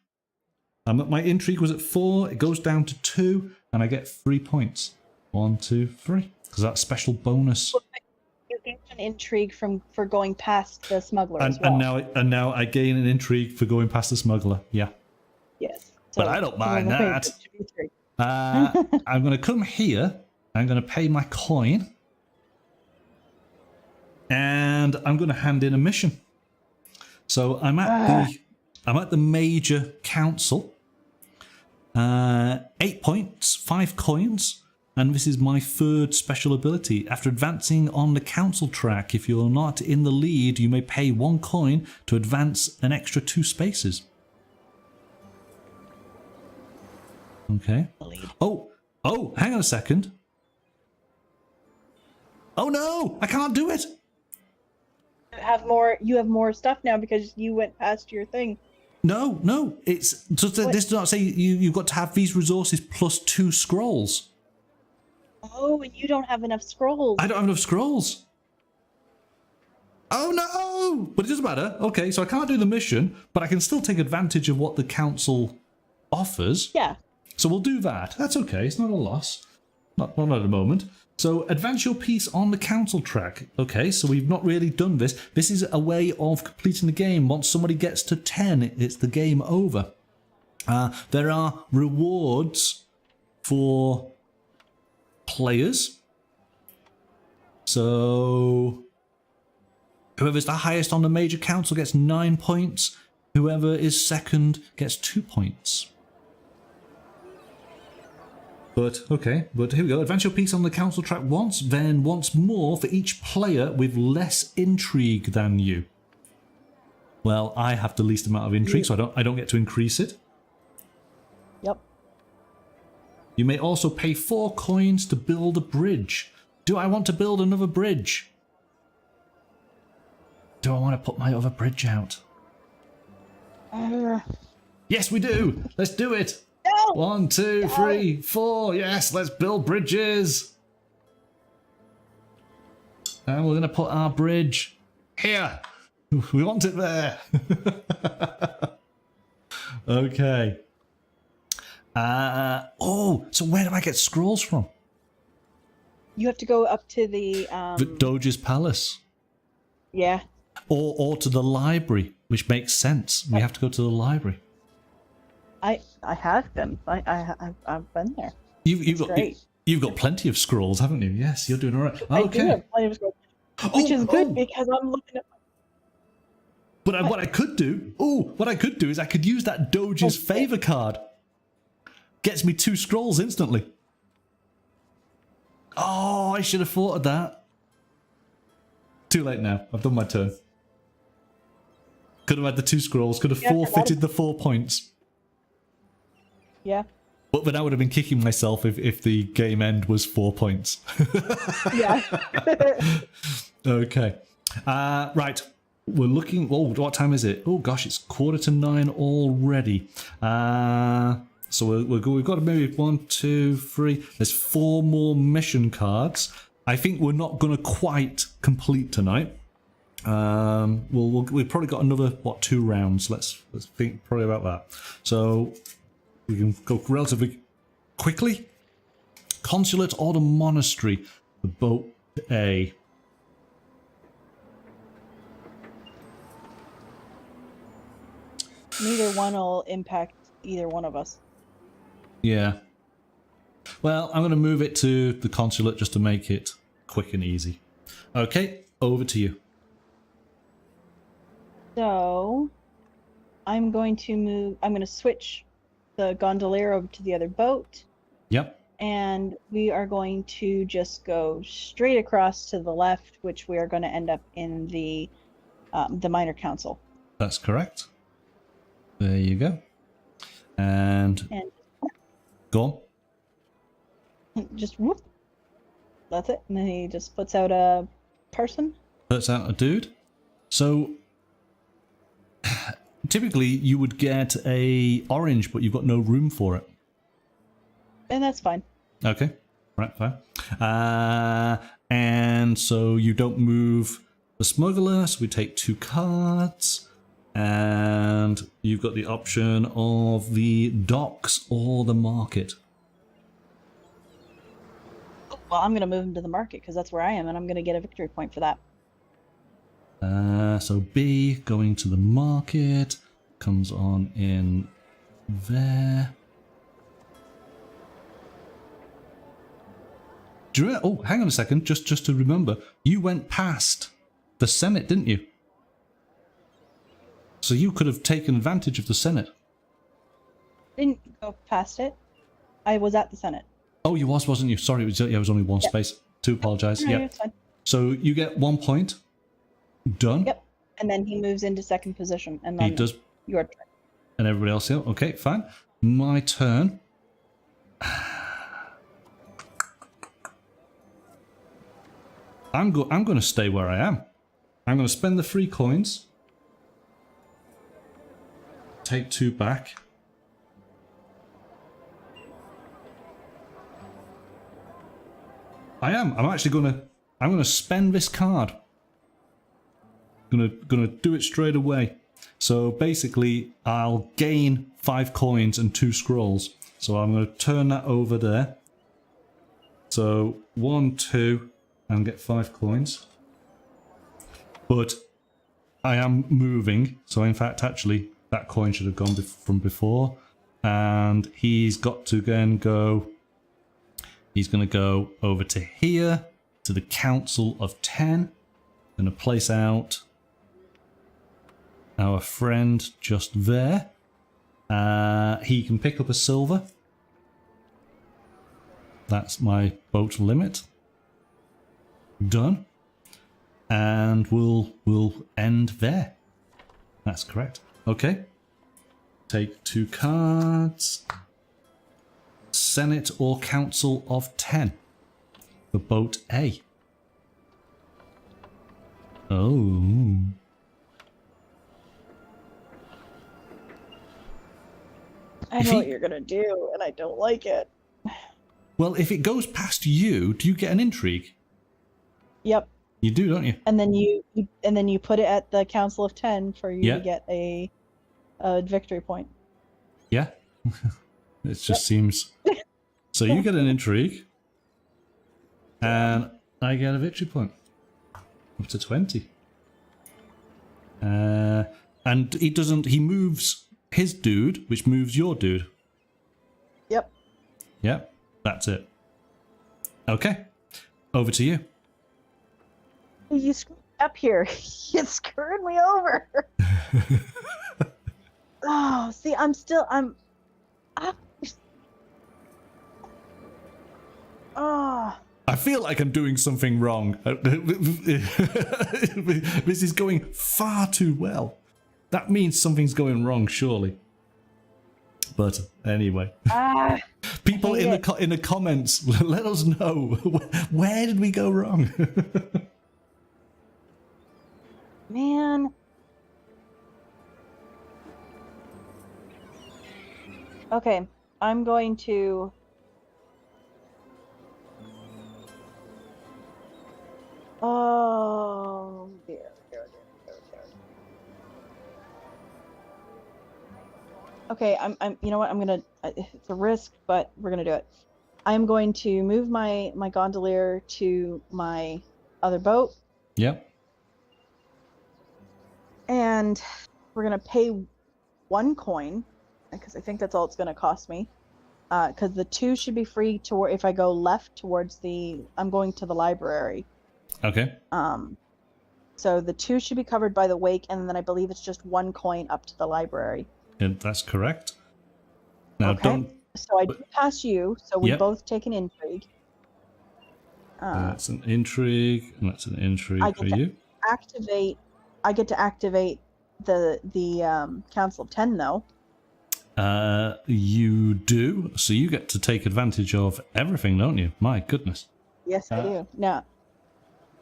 My intrigue was at 4. It goes down to 2, and I get 3 points. 1, 2, 3. Because that's special bonus. You gain an intrigue for going past the smuggler as well. And now I gain an intrigue for going past the smuggler. Yeah. Yes. But I don't mind that. It should be 3. I'm going to come here. I'm going to pay my coin. And I'm going to hand in a mission. So I'm at the major council. 8 points, 5 coins. And this is my 3rd special ability. After advancing on the council track, if you're not in the lead, you may pay 1 coin to advance an extra 2 spaces. Okay. Oh, hang on a second. Oh no, I can't do it. You have more stuff now because you went past your thing. No, it's just this does not say you've got to have these resources plus 2 scrolls. Oh, and you don't have enough scrolls. I don't have enough scrolls. Oh no! But it doesn't matter. Okay, so I can't do the mission, but I can still take advantage of what the council offers. Yeah. So we'll do that. That's okay. It's not a loss. Not at the moment. So advance your piece on the council track. Okay, so we've not really done this. This is a way of completing the game. Once somebody gets to 10, it's the game over. There are rewards for players. So whoever's the highest on the major council gets 9 points. Whoever is second gets 2 points. But here we go. Advance your piece on the council track once, then once more for each player with less intrigue than you. Well, I have the least amount of intrigue, so I don't get to increase it. Yep. You may also pay 4 coins to build a bridge. Do I want to build another bridge? Do I want to put my other bridge out? Yes, we do. Let's do it. No! 1, 2, 3, 4. Yes, let's build bridges. And we're going to put our bridge here. We want it there. Okay. So where do I get scrolls from? You have to go up to the Doge's palace. Yeah. Or to the library, which makes sense. We have to go to the library. I have been. I've been there. You've got plenty of scrolls, haven't you? Yes, you're doing all right. I Okay. do have plenty of scrolls, which is good because I'm looking at. But what I could do is I could use that Doge's favor card. Gets me 2 scrolls instantly. Oh, I should have thought of that. Too late now. I've done my turn. Could have had the 2 scrolls. Could have forfeited the 4 points. Yeah. But then I would have been kicking myself if the game end was 4 points. Yeah. Okay. Right. We're looking... Oh, what time is it? Oh, gosh, it's 8:45 already. So we've got maybe 1, 2, 3... There's 4 more mission cards. I think we're not going to quite complete tonight. We've probably got another, 2 rounds. Let's think probably about that. So... We can go relatively quickly. Consulate or the monastery. The boat A. Neither one will impact either one of us. Yeah. Well, I'm going to move it to the consulate just to make it quick and easy. Okay, over to you. So, I'm going to switch the gondolier over to the other boat. Yep. And we are going to just go straight across to the left, which we are going to end up in the minor council. That's correct. There you go. And go on. Just whoop. That's it. And then he just puts out a person. Puts out a dude. So typically you would get a orange, but you've got no room for it. And that's fine. Okay. Right, fine. And so you don't move the smuggler, so we take 2 cards. And you've got the option of the docks or the market. Well, I'm going to move him to the market because that's where I am, and I'm going to get a victory point for that. So B, going to the market, comes on in there. Do you remember, oh, hang on a second, just to remember, you went past the Senate, didn't you? So you could have taken advantage of the Senate. Didn't go past it. I was at the Senate. Oh, you wasn't you? Sorry, it was only one space. To apologise. No, Yeah. it's fine. So you get 1 point. Done. Yep. And then he moves into second position, and then He does. your turn. And everybody else here. Okay, fine. My turn. I'm going to stay where I am. I'm going to spend the 3 coins. Take 2 back. I'm actually I'm gonna spend this card. Gonna do it straight away. So basically I'll gain 5 coins and 2 scrolls. So I'm gonna turn that over there. So 1, 2, and get 5 coins. But I am moving, so in fact actually that coin should have gone from before. And he's got to then go. He's going to go over to here, to the Council of 10. Going to place out our friend just there. He can pick up a silver. That's my boat limit. Done. And we'll end there. That's correct. Okay. Take 2 cards. Senate or Council of 10 for boat A. Oh. I know what you're gonna do, and I don't like it. Well, if it goes past you, do you get an intrigue? Yep. You do, don't you? And then you put it at the Council of 10 for you to get a victory point. Yeah. It just seems. So you get an intrigue, and I get a victory point. Up to 20. And he doesn't. He moves his dude, which moves your dude. Yep. Yep. That's it. Okay. Over to you. You screwed up here. You screwed me over. Oh, see, I'm. Oh. I feel like I'm doing something wrong. This is going far too well. That means something's going wrong, surely. But anyway, people in the comments, let us know, where did we go wrong? Man. Okay, I'm going to. Oh dear. Okay, I'm. You know what? I'm gonna. It's a risk, but we're gonna do it. I'm going to move my gondolier to my other boat. Yep. And we're gonna pay 1 coin, because I think that's all it's gonna cost me. Because the 2 should be free to if I go left towards the. I'm going to the library. Okay. So the 2 should be covered by the wake, and then I believe it's just 1 coin up to the library. Yeah, that's correct. Now Okay. So I do pass you, so we Yep. both take an intrigue. That's an intrigue, and that's an intrigue I for get to you. I get to activate the Council of 10 though. You do. So you get to take advantage of everything, don't you? My goodness. Yes, I do. Now.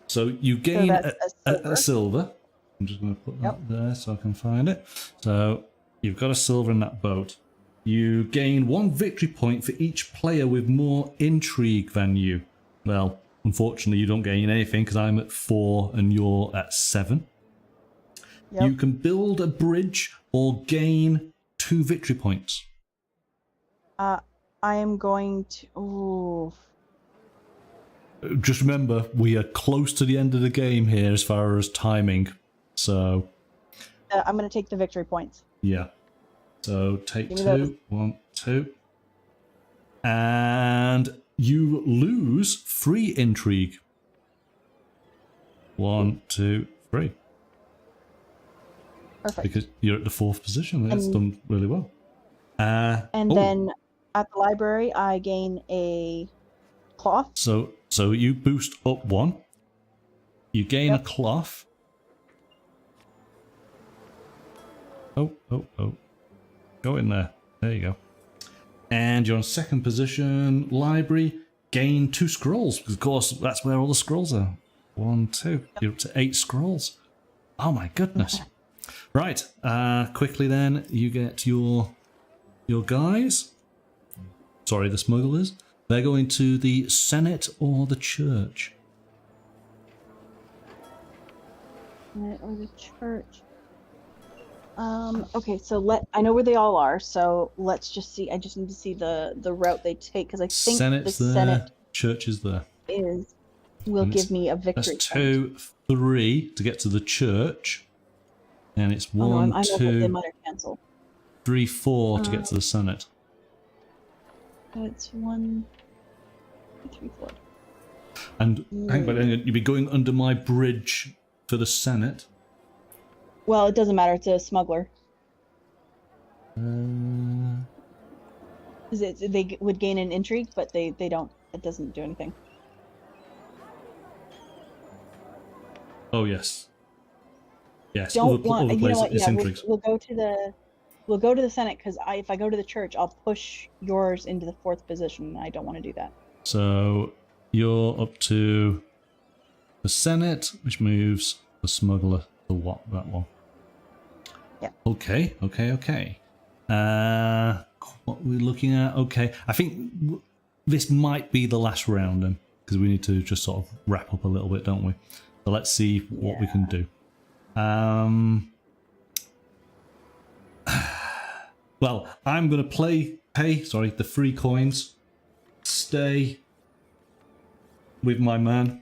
So you gain that's a silver. I'm just going to put that there so I can find it. So you've got a silver in that boat. You gain 1 victory point for each player with more intrigue than you. Well, unfortunately, you don't gain anything because I'm at 4 and you're at 7. Yep. You can build a bridge or gain 2 victory points. I am going to. Ooh. Just remember, we are close to the end of the game here as far as timing. So I'm going to take the victory points. yeah. So take Give me those. 2. 1, 2. And you lose 3 intrigue. 1, 2, 3. Perfect. Because you're at the 4th position. That's done really well. And then at the library, I gain a cloth. So you boost up 1. You gain a cloth. Oh. Go in there. There you go. And you're on 2nd position. Library. Gain 2 scrolls. Because of course, that's where all the scrolls are. 1, 2. You're up to 8 scrolls. Oh my goodness. Right. Quickly then, you get your guys. Sorry, the smugglers. They're going to the Senate or the church. Senate or the church. Okay, so I know where they all are, so let's just see. I just need to see the route they take, because I think Senate's the there, Senate church is there. will give me a victory. That's 2, 3 to get to the church. And it's 1, I know, but they 2, might cancel. 3, 4 to get to the Senate. It's 1, 2, 3, 4. And hang on, you'd be going under my bridge for the Senate. Well, it doesn't matter. It's a smuggler. They would gain an intrigue, but they don't. It doesn't do anything. Oh yes. Yes. Don't other want. You know places, what? it's Yeah, intrigues. we'll go to the Senate, because if I go to the church, I'll push yours into the 4th position, and I don't want to do that. So you're up to the Senate, which moves the smuggler to what? That one. Yeah. Okay. What we're looking at? Okay, I think this might be the last round then, because we need to just sort of wrap up a little bit, don't we? So let's see what we can do. Well, I'm going to pay the 3 coins, stay with my man,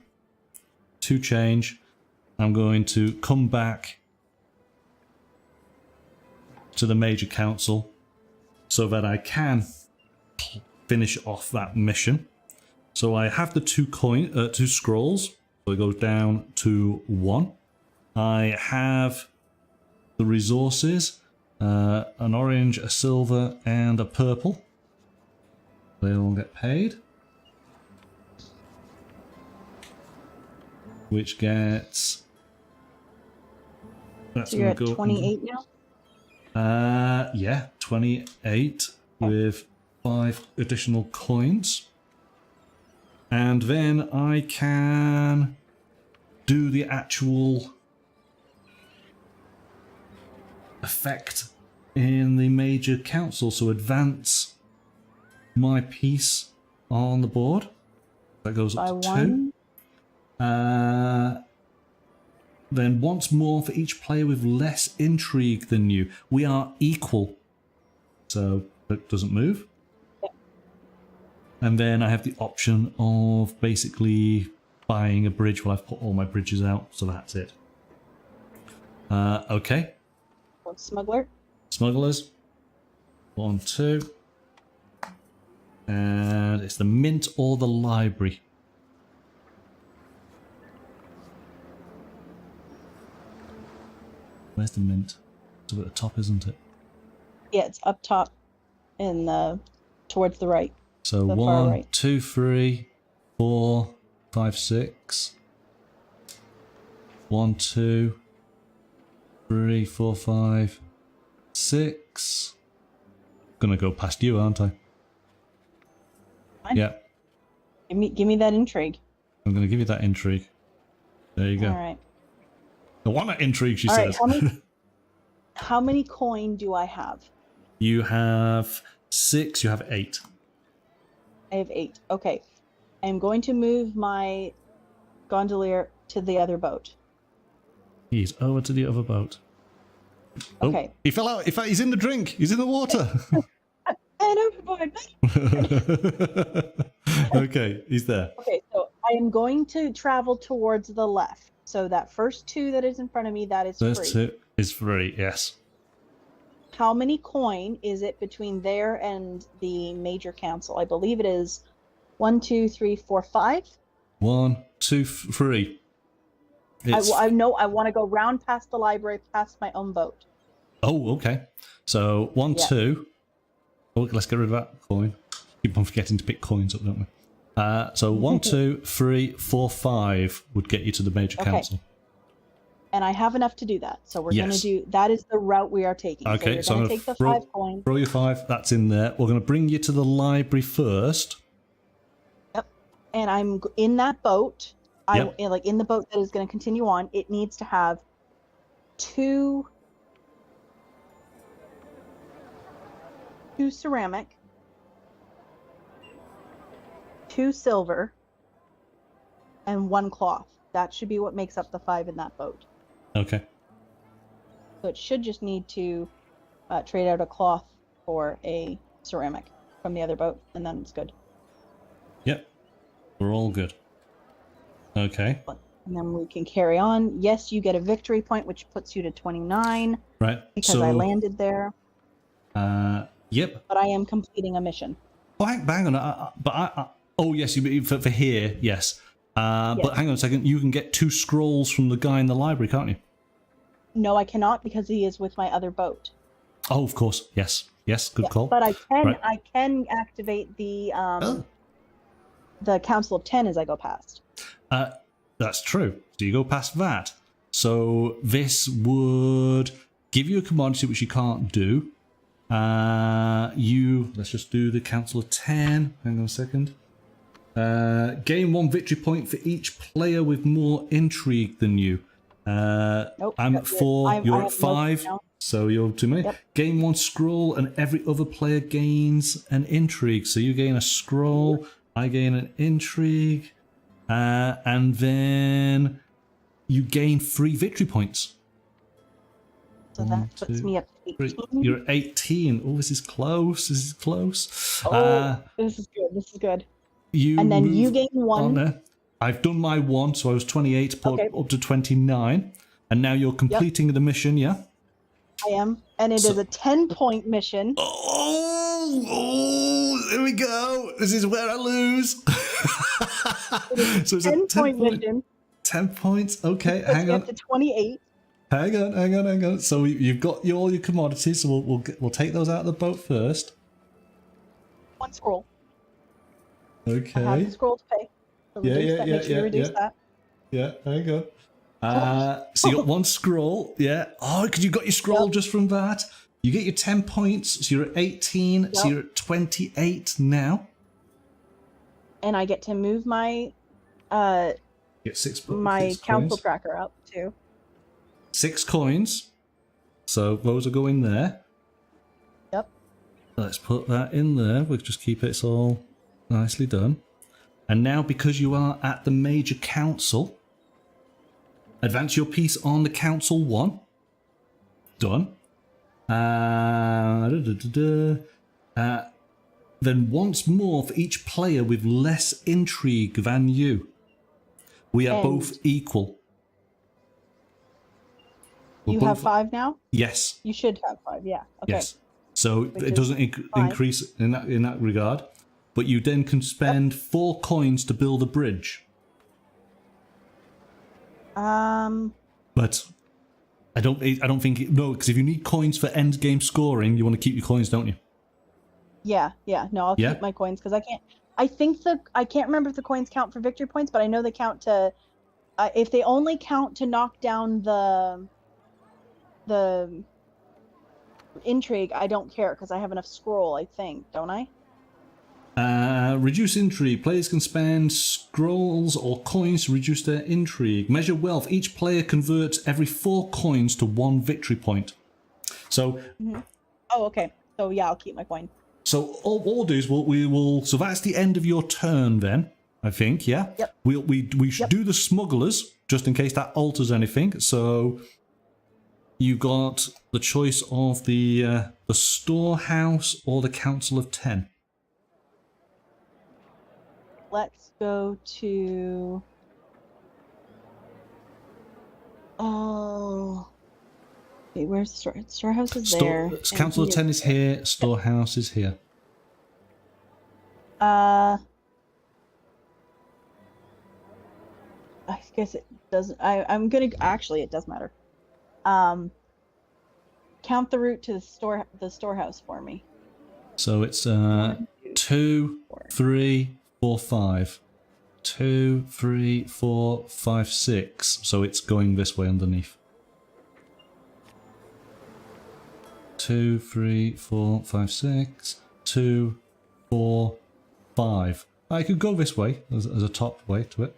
2 change. I'm going to come back to the Major Council so that I can finish off that mission. So I have the 2 scrolls, so it goes down to 1. I have the resources, an orange, a silver, and a purple. They all get paid. Which gets... That's So you're at gonna go 28 now? Yeah, 28 with 5 additional coins. And then I can do the actual effect in the Major Council, so advance my piece on the board. That goes up to 2. Then once more for each player with less intrigue than you. We are equal, so that doesn't move. And then I have the option of basically buying a bridge. Well, I've put all my bridges out, so that's it. Okay. Smuggler. Smugglers. 1, 2. And it's the mint or the library. Where's the mint? It's up at the top, isn't it? Yeah, it's up top in the towards the right. So The far 1, right. 2, 3, 4, 5, 6. 1, 2, 3, 4, 5, 6. Gonna go past you, aren't I? Fine. Yeah. Give me that intrigue. I'm gonna give you that intrigue. There you go. All right. I want that intrigue, she All right. says. How many coin do I have? You have 6, you have 8. I have 8. Okay. I'm going to move my gondolier to the other boat. He's over to the other boat. Okay. Oh, he fell out. In fact, he's in the drink. He's in the water. And overboard. Okay, he's there. Okay, so I am going to travel towards the left. So that first 2 that is in front of me, that is First free. 2 is free, yes. how many coin is it between there and the major council? I believe it is 1, 2, 3, 4, 5. 1, 2, 3. I know I want to go round past the library, past my own boat. Oh, okay. So 1, 2. Oh, let's get rid of that coin. Keep on forgetting to pick coins up, don't we? So 1, 2, 3, 4, 5 would get you to the major council. And I have enough to do that. So we're going to do, that is the route we are taking. Okay, so you're going to take the 5 coins. Throw your 5, that's in there. We're going to bring you to the library first. Yep. And I'm in that boat. Like in the boat that is going to continue on, it needs to have 2 ceramic, 2 silver, and 1 cloth. That should be what makes up the 5 in that boat. Okay. So it should just need to trade out a cloth for a ceramic from the other boat, and then it's good. Yep. We're all good. Okay. And then we can carry on. Yes, you get a victory point, which puts you to 29. Right. Because I landed there. Yep. But I am completing a mission. Oh, hang on. Oh, yes, for here, yes. Yes. But hang on a second. You can get 2 scrolls from the guy in the library, can't you? No, I cannot because he is with my other boat. Oh, of course. Yes. Yes. Good call. But I can. Right. I can activate the Council of 10 as I go past. That's true. So you go past that. So this would give you a commodity which you can't do. Let's just do the Council of 10. Hang on a second. Gain 1 victory point for each player with more intrigue than you. Nope, I'm at 4, you're at 5, so you're too many. Yep. Gain 1 scroll and every other player gains an intrigue. So you gain a scroll, I gain an intrigue, and then you gain 3 victory points. So that puts me up to 18. You're at 18. Oh, this is close. This is close. Oh, this is good. This is good. And then you gain 1. I've done my 1, so I was 28, up to 29. And now you're completing the mission, yeah? I am. And it is a 10-point mission. Oh, there we go. This is where I lose. So it's a 10-point mission. 10 points. Okay, hang on. Up to 28. Hang on. So you've got all your commodities. So we'll take those out of the boat first. 1 scroll. Okay. I have the scroll to pay. So reduce that. Yeah, hang on. So you got 1 scroll. Yeah. Oh, because you got your scroll just from that. You get your 10 points. So you're at 18. So you're at 28 now. And I get to move my Get 6 my 6 council coins. tracker up too. 6 coins. So those are going there. Yep. Let's put that in there. We'll just keep it all nicely done. And now, because you are at the major council, advance your piece on the council 1. Done. Then once more for each player with less intrigue than you. We are both equal. You have 5 now? Yes. You should have 5, yeah. Okay. Yes. So it doesn't increase in that regard. But you then can spend 4 coins to build a bridge. But I don't think no, because if you need coins for end game scoring, you want to keep your coins, don't you? Yeah. No, I'll keep my coins because I can't. I can't remember if the coins count for victory points, but I know they count to. If they only count to knock down the intrigue, I don't care because I have enough scroll. I think, don't I? Reduce intrigue. Players can spend scrolls or coins to reduce their intrigue. Measure wealth. Each player converts every 4 coins to 1 victory point. So. Oh, okay. So yeah, I'll keep my coin. So all we'll do is we will. So that's the end of your turn then. I think, yeah. Yep. We should do the smugglers just in case that alters anything. So you got the choice of the storehouse or the Council of 10. Let's go to. Wait, where's the store? Storehouse is there. Council of 10 is here. Storehouse is here. I guess it doesn't. I'm gonna actually. It does matter. Count the route to the storehouse for me. So it's 2, 3, 4, 5. 2, 3, 4, 5, 6. So it's going this way underneath. 2, 3, 4, 5, 6. 2, 4, 5. I could go this way as a top way to it.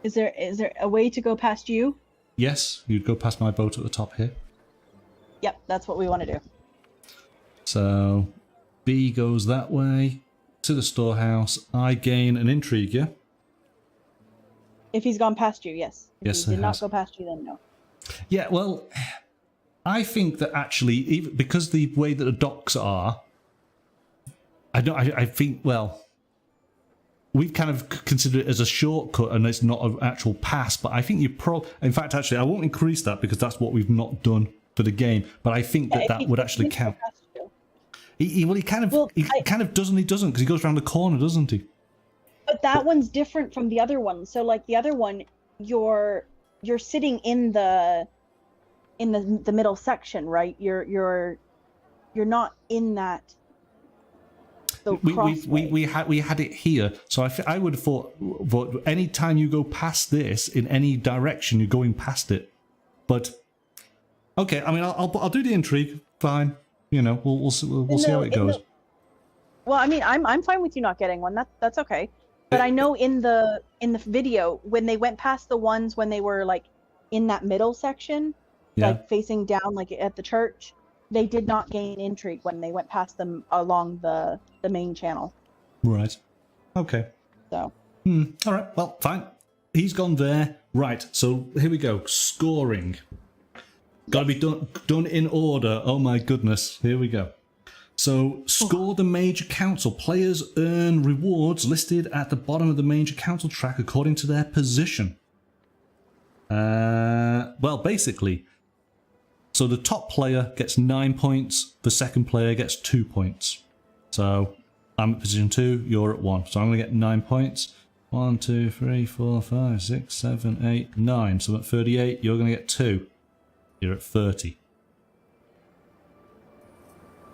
Is there a way to go past you? Yes, you'd go past my boat at the top here. Yep, that's what we want to do. So B goes that way to the storehouse. I gain an intrigue, yeah? If he's gone past you, yes. If Yes, he did he not has. go past you, then no. Yeah, well, I think that actually, even because the way that the docks are, I think, well, we've kind of considered it as a shortcut and it's not an actual pass, but I think in fact, actually, I won't increase that because that's what we've not done for the game, but I think that would actually count. He kind of does and he doesn't, because he goes around the corner, doesn't he? But that one's different from the other one. So like the other one, you're sitting in the middle section, right? You're not in that. We had it here, so I would have thought that any time you go past this in any direction, you're going past it. But okay, I mean, I'll do the intrigue. Fine, you know, we'll see how it goes. Well, I mean, I'm fine with you not getting one. That's okay. But I know in the video when they went past the ones when they were like in that middle section, like facing down, like at the church, they did not gain intrigue when they went past them along the main channel. Right. Okay. So. All right. Well, fine. He's gone there. Right. So here we go. Scoring. Got to be done in order. Oh my goodness. Here we go. So, score the major council. Players earn rewards listed at the bottom of the major council track according to their position. Well, basically, so the top player gets 9 points, the second player gets 2 points. So, I'm at position 2, you're at 1. So, I'm going to get 9 points. 1, 2, 3, 4, 5, 6, 7, 8, 9. So, I'm at 38, you're going to get 2. You're at 30.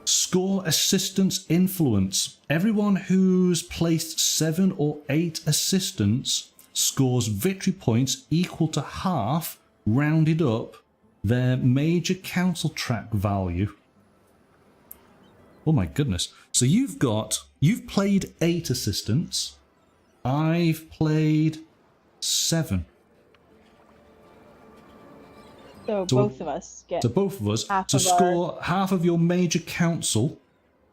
Score assistance influence. Everyone who's placed 7 or 8 assistants scores victory points equal to half, rounded up, their major council track value. Oh my goodness. So you've played 8 assistants. I've played 7. So both of us get. So both of us half to of score half of your major council.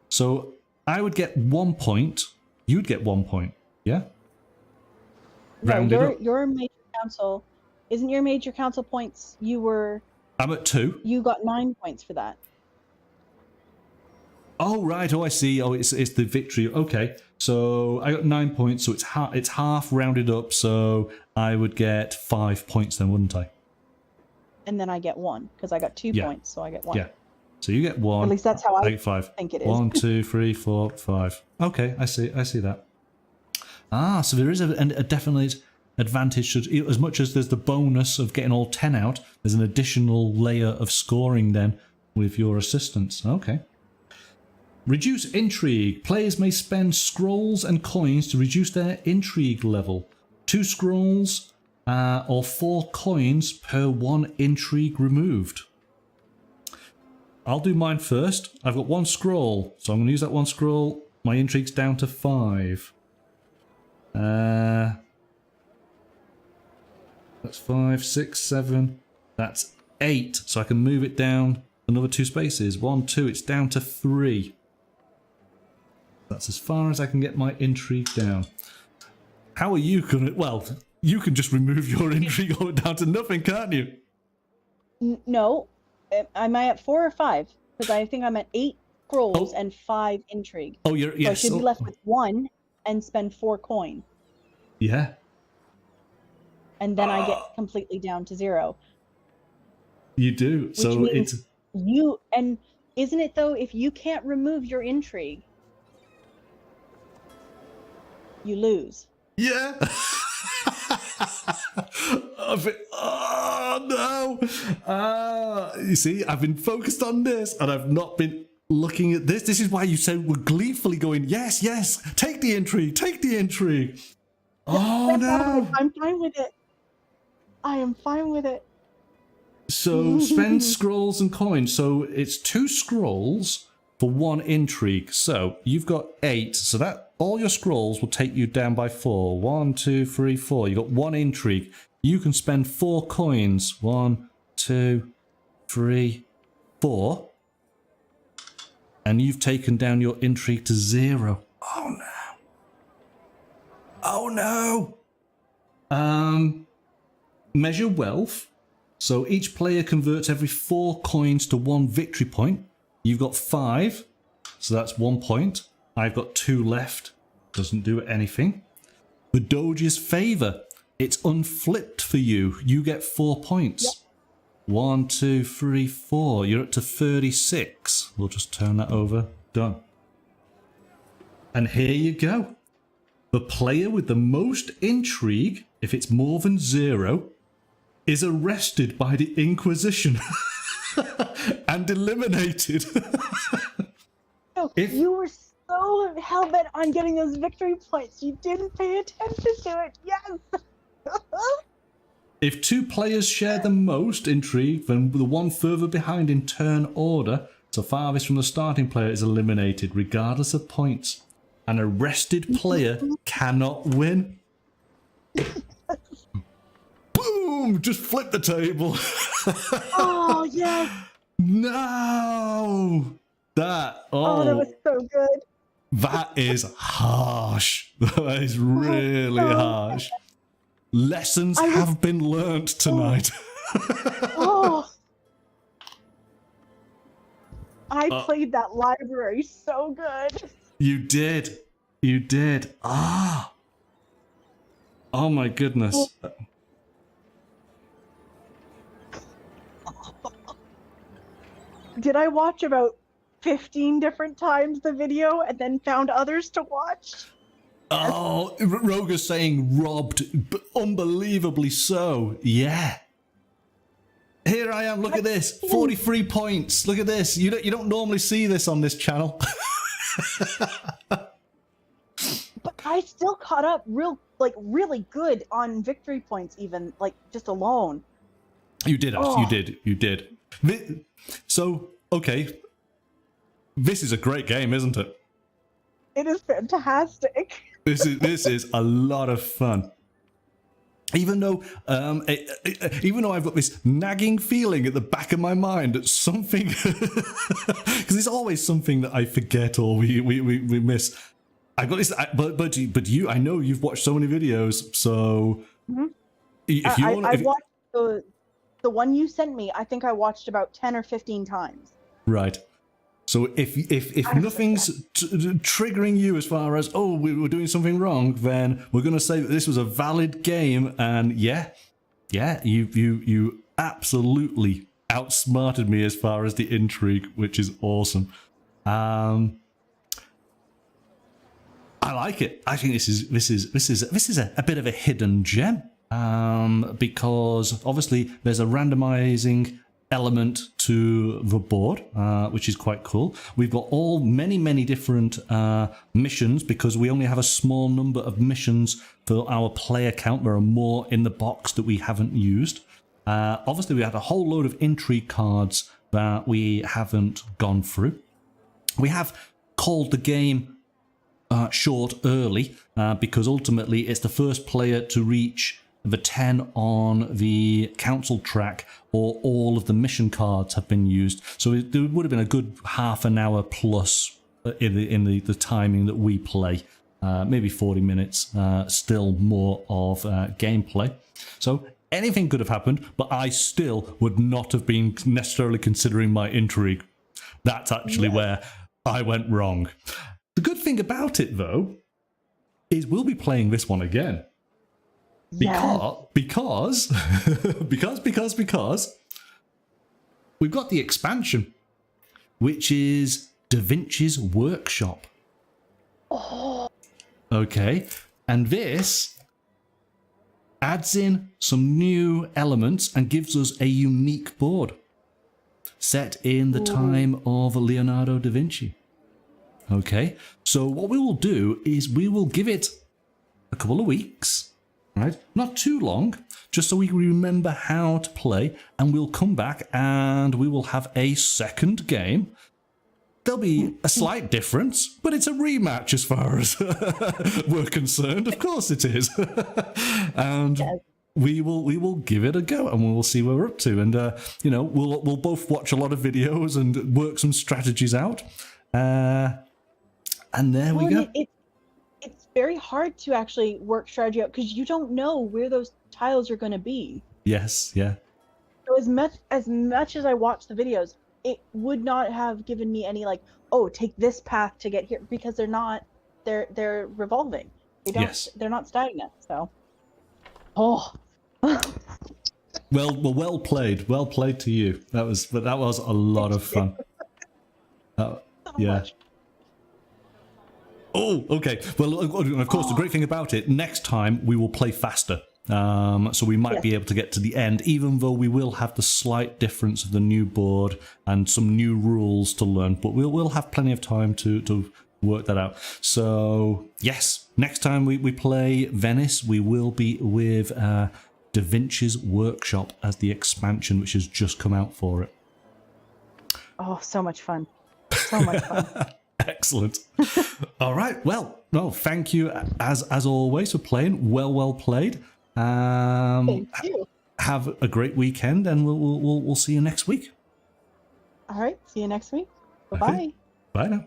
So I would get 1 point. You'd get 1 point. Yeah. Rounded up. Your major council, isn't your major council points? I'm at 2. You got 9 points for that. Oh right. Oh, I see. Oh, it's the victory. Okay. So I got 9 points. So it's half rounded up. So I would get 5 points then, wouldn't I? And then I get 1 because I got 2 points, so I get 1. Yeah. So you get 1. At least that's how I get 5. think it is. 1, 2, 3, 4, 5. Okay, I see that. So there is a definite advantage. As much as there's the bonus of getting all 10 out, there's an additional layer of scoring then with your assistants. Okay. Reduce intrigue. Players may spend scrolls and coins to reduce their intrigue level. 2 scrolls or 4 coins per 1 intrigue removed. I'll do mine first. I've got 1 scroll, so I'm going to use that 1 scroll. My intrigue's down to 5. That's 5, 6, 7. That's 8. So I can move it down another 2 spaces. 1, 2. It's down to 3. That's as far as I can get my intrigue down. How are you going to... Well, you can just remove your intrigue all down to nothing, can't you? No. Am I at 4 or 5? Because I think I'm at 8 scrolls and 5 intrigue. Oh, you're... Yes. So I should be left with 1 and spend 4 coin. Yeah. And then I get completely down to 0. You do. Which So means it's you, and isn't it though, if you can't remove your intrigue, you lose. yeah. Oh no! You see, I've been focused on this, and I've not been looking at this. This is why you said we're gleefully going, yes, yes, take the intrigue, take the intrigue. Oh no! I'm fine with it. I am fine with it. So spend scrolls and coins. So it's 2 scrolls for 1 intrigue. So you've got 8. So that all your scrolls will take you down by 4. 1, 2, 3, 4. You got 1 intrigue. You can spend 4 coins. 1, 2, 3, 4. And you've taken down your intrigue to 0. Oh no. Oh no. Measure wealth. So each player converts every 4 coins to 1 victory point. You've got 5, so that's 1 point. I've got 2 left. Doesn't do anything. The Doge's favor. It's unflipped for you. You get 4 points. Yep. 1, 2, 3, 4. You're up to 36. We'll just turn that over. Done. And here you go. The player with the most intrigue, if it's more than 0, is arrested by the Inquisition and eliminated. You were so hell-bent on getting those victory points. You didn't pay attention to it. Yes. If 2 players share the most intrigue, then the one further behind in turn order, so farthest from the starting player, is eliminated, regardless of points. An arrested player cannot win. Boom! Just flip the table. Oh, yes. No! That was so good. That is harsh. That is really harsh. Lessons have been learnt tonight. I played that library so good. You did. You did. Oh my goodness. Did I watch about 15 different times the video and then found others to watch? Oh, Roger's saying robbed, but unbelievably so. Yeah. Here I am. Look at this. 43 points. Look at this. You don't normally see this on this channel. But I still caught up really good on victory points, even like just alone. You did. You did. So, okay. This is a great game, isn't it? It is fantastic. This is a lot of fun. Even though I've got this nagging feeling at the back of my mind that something, because there's always something that I forget or we miss. I've got this, but you, I know you've watched so many videos, so if you want, I watched the one you sent me. I think I watched about 10 or 15 times. Right. So if nothing's triggering you as far as, oh, we were doing something wrong, then we're going to say that this was a valid game, and yeah, you absolutely outsmarted me as far as the intrigue, which is awesome. I like it. I think this is a bit of a hidden gem, because obviously there's a randomizing element to the board, which is quite cool. We've got many different missions, because we only have a small number of missions for our player count. There are more in the box that we haven't used. Obviously, we have a whole load of intrigue cards that we haven't gone through. We have called the game short early, because ultimately it's the first player to reach the 10 on the council track, or all of the mission cards have been used. So there would have been a good half an hour plus in the timing that we play, maybe 40 minutes, still more of gameplay. So anything could have happened, but I still would not have been necessarily considering my intrigue. That's actually where I went wrong. The good thing about it, though, is we'll be playing this one again. Because we've got the expansion, which is Da Vinci's Workshop. Oh, Okay, and this adds in some new elements and gives us a unique board set in the time of Leonardo da Vinci. Okay, so what we will do is we will give it a couple of weeks, right? Not too long, just so we remember how to play, and we'll come back and we will have a second game. There'll be a slight difference, but it's a rematch as far as we're concerned. Of course it is. And we will give it a go, and we'll see where we're up to. And you know, we'll both watch a lot of videos and work some strategies out. And there we go. It's very hard to actually work strategy out because you don't know where those tiles are going to be. Yes, yeah. So as much as I watch the videos, it would not have given me any like, oh, take this path to get here, because they're revolving. They're not stagnant. So, well played to you. That was a lot of fun. Yeah. Oh, okay. Well, of course, the great thing about it, next time we will play faster. So we might be able to get to the end, even though we will have the slight difference of the new board and some new rules to learn. But we'll have plenty of time to work that out. So yes, next time we play Venice, we will be with Da Vinci's Workshop as the expansion, which has just come out for it. Oh, so much fun. So much fun. Excellent. All right. Well, thank you as always for playing. Well played. Thank you. Have a great weekend, and we'll see you next week. All right. See you next week. Bye-bye. Okay. Bye now.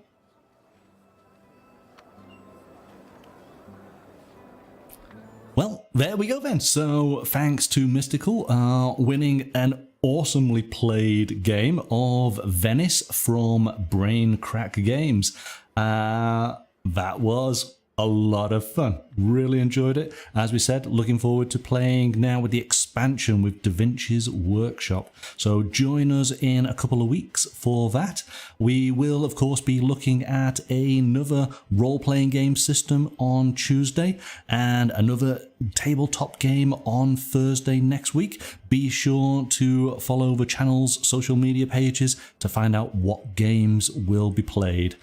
Well, there we go then. So thanks to Mystical winning an awesomely played game of Venice from Brain Crack Games. That was a lot of fun. Really enjoyed it. As we said, looking forward to playing now with the expansion with Da Vinci's Workshop. So join us in a couple of weeks for that. We will, of course, be looking at another role-playing game system on Tuesday and another tabletop game on Thursday next week. Be sure to follow the channel's social media pages to find out what games will be played.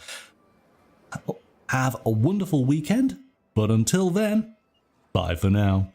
Have a wonderful weekend, but until then, bye for now.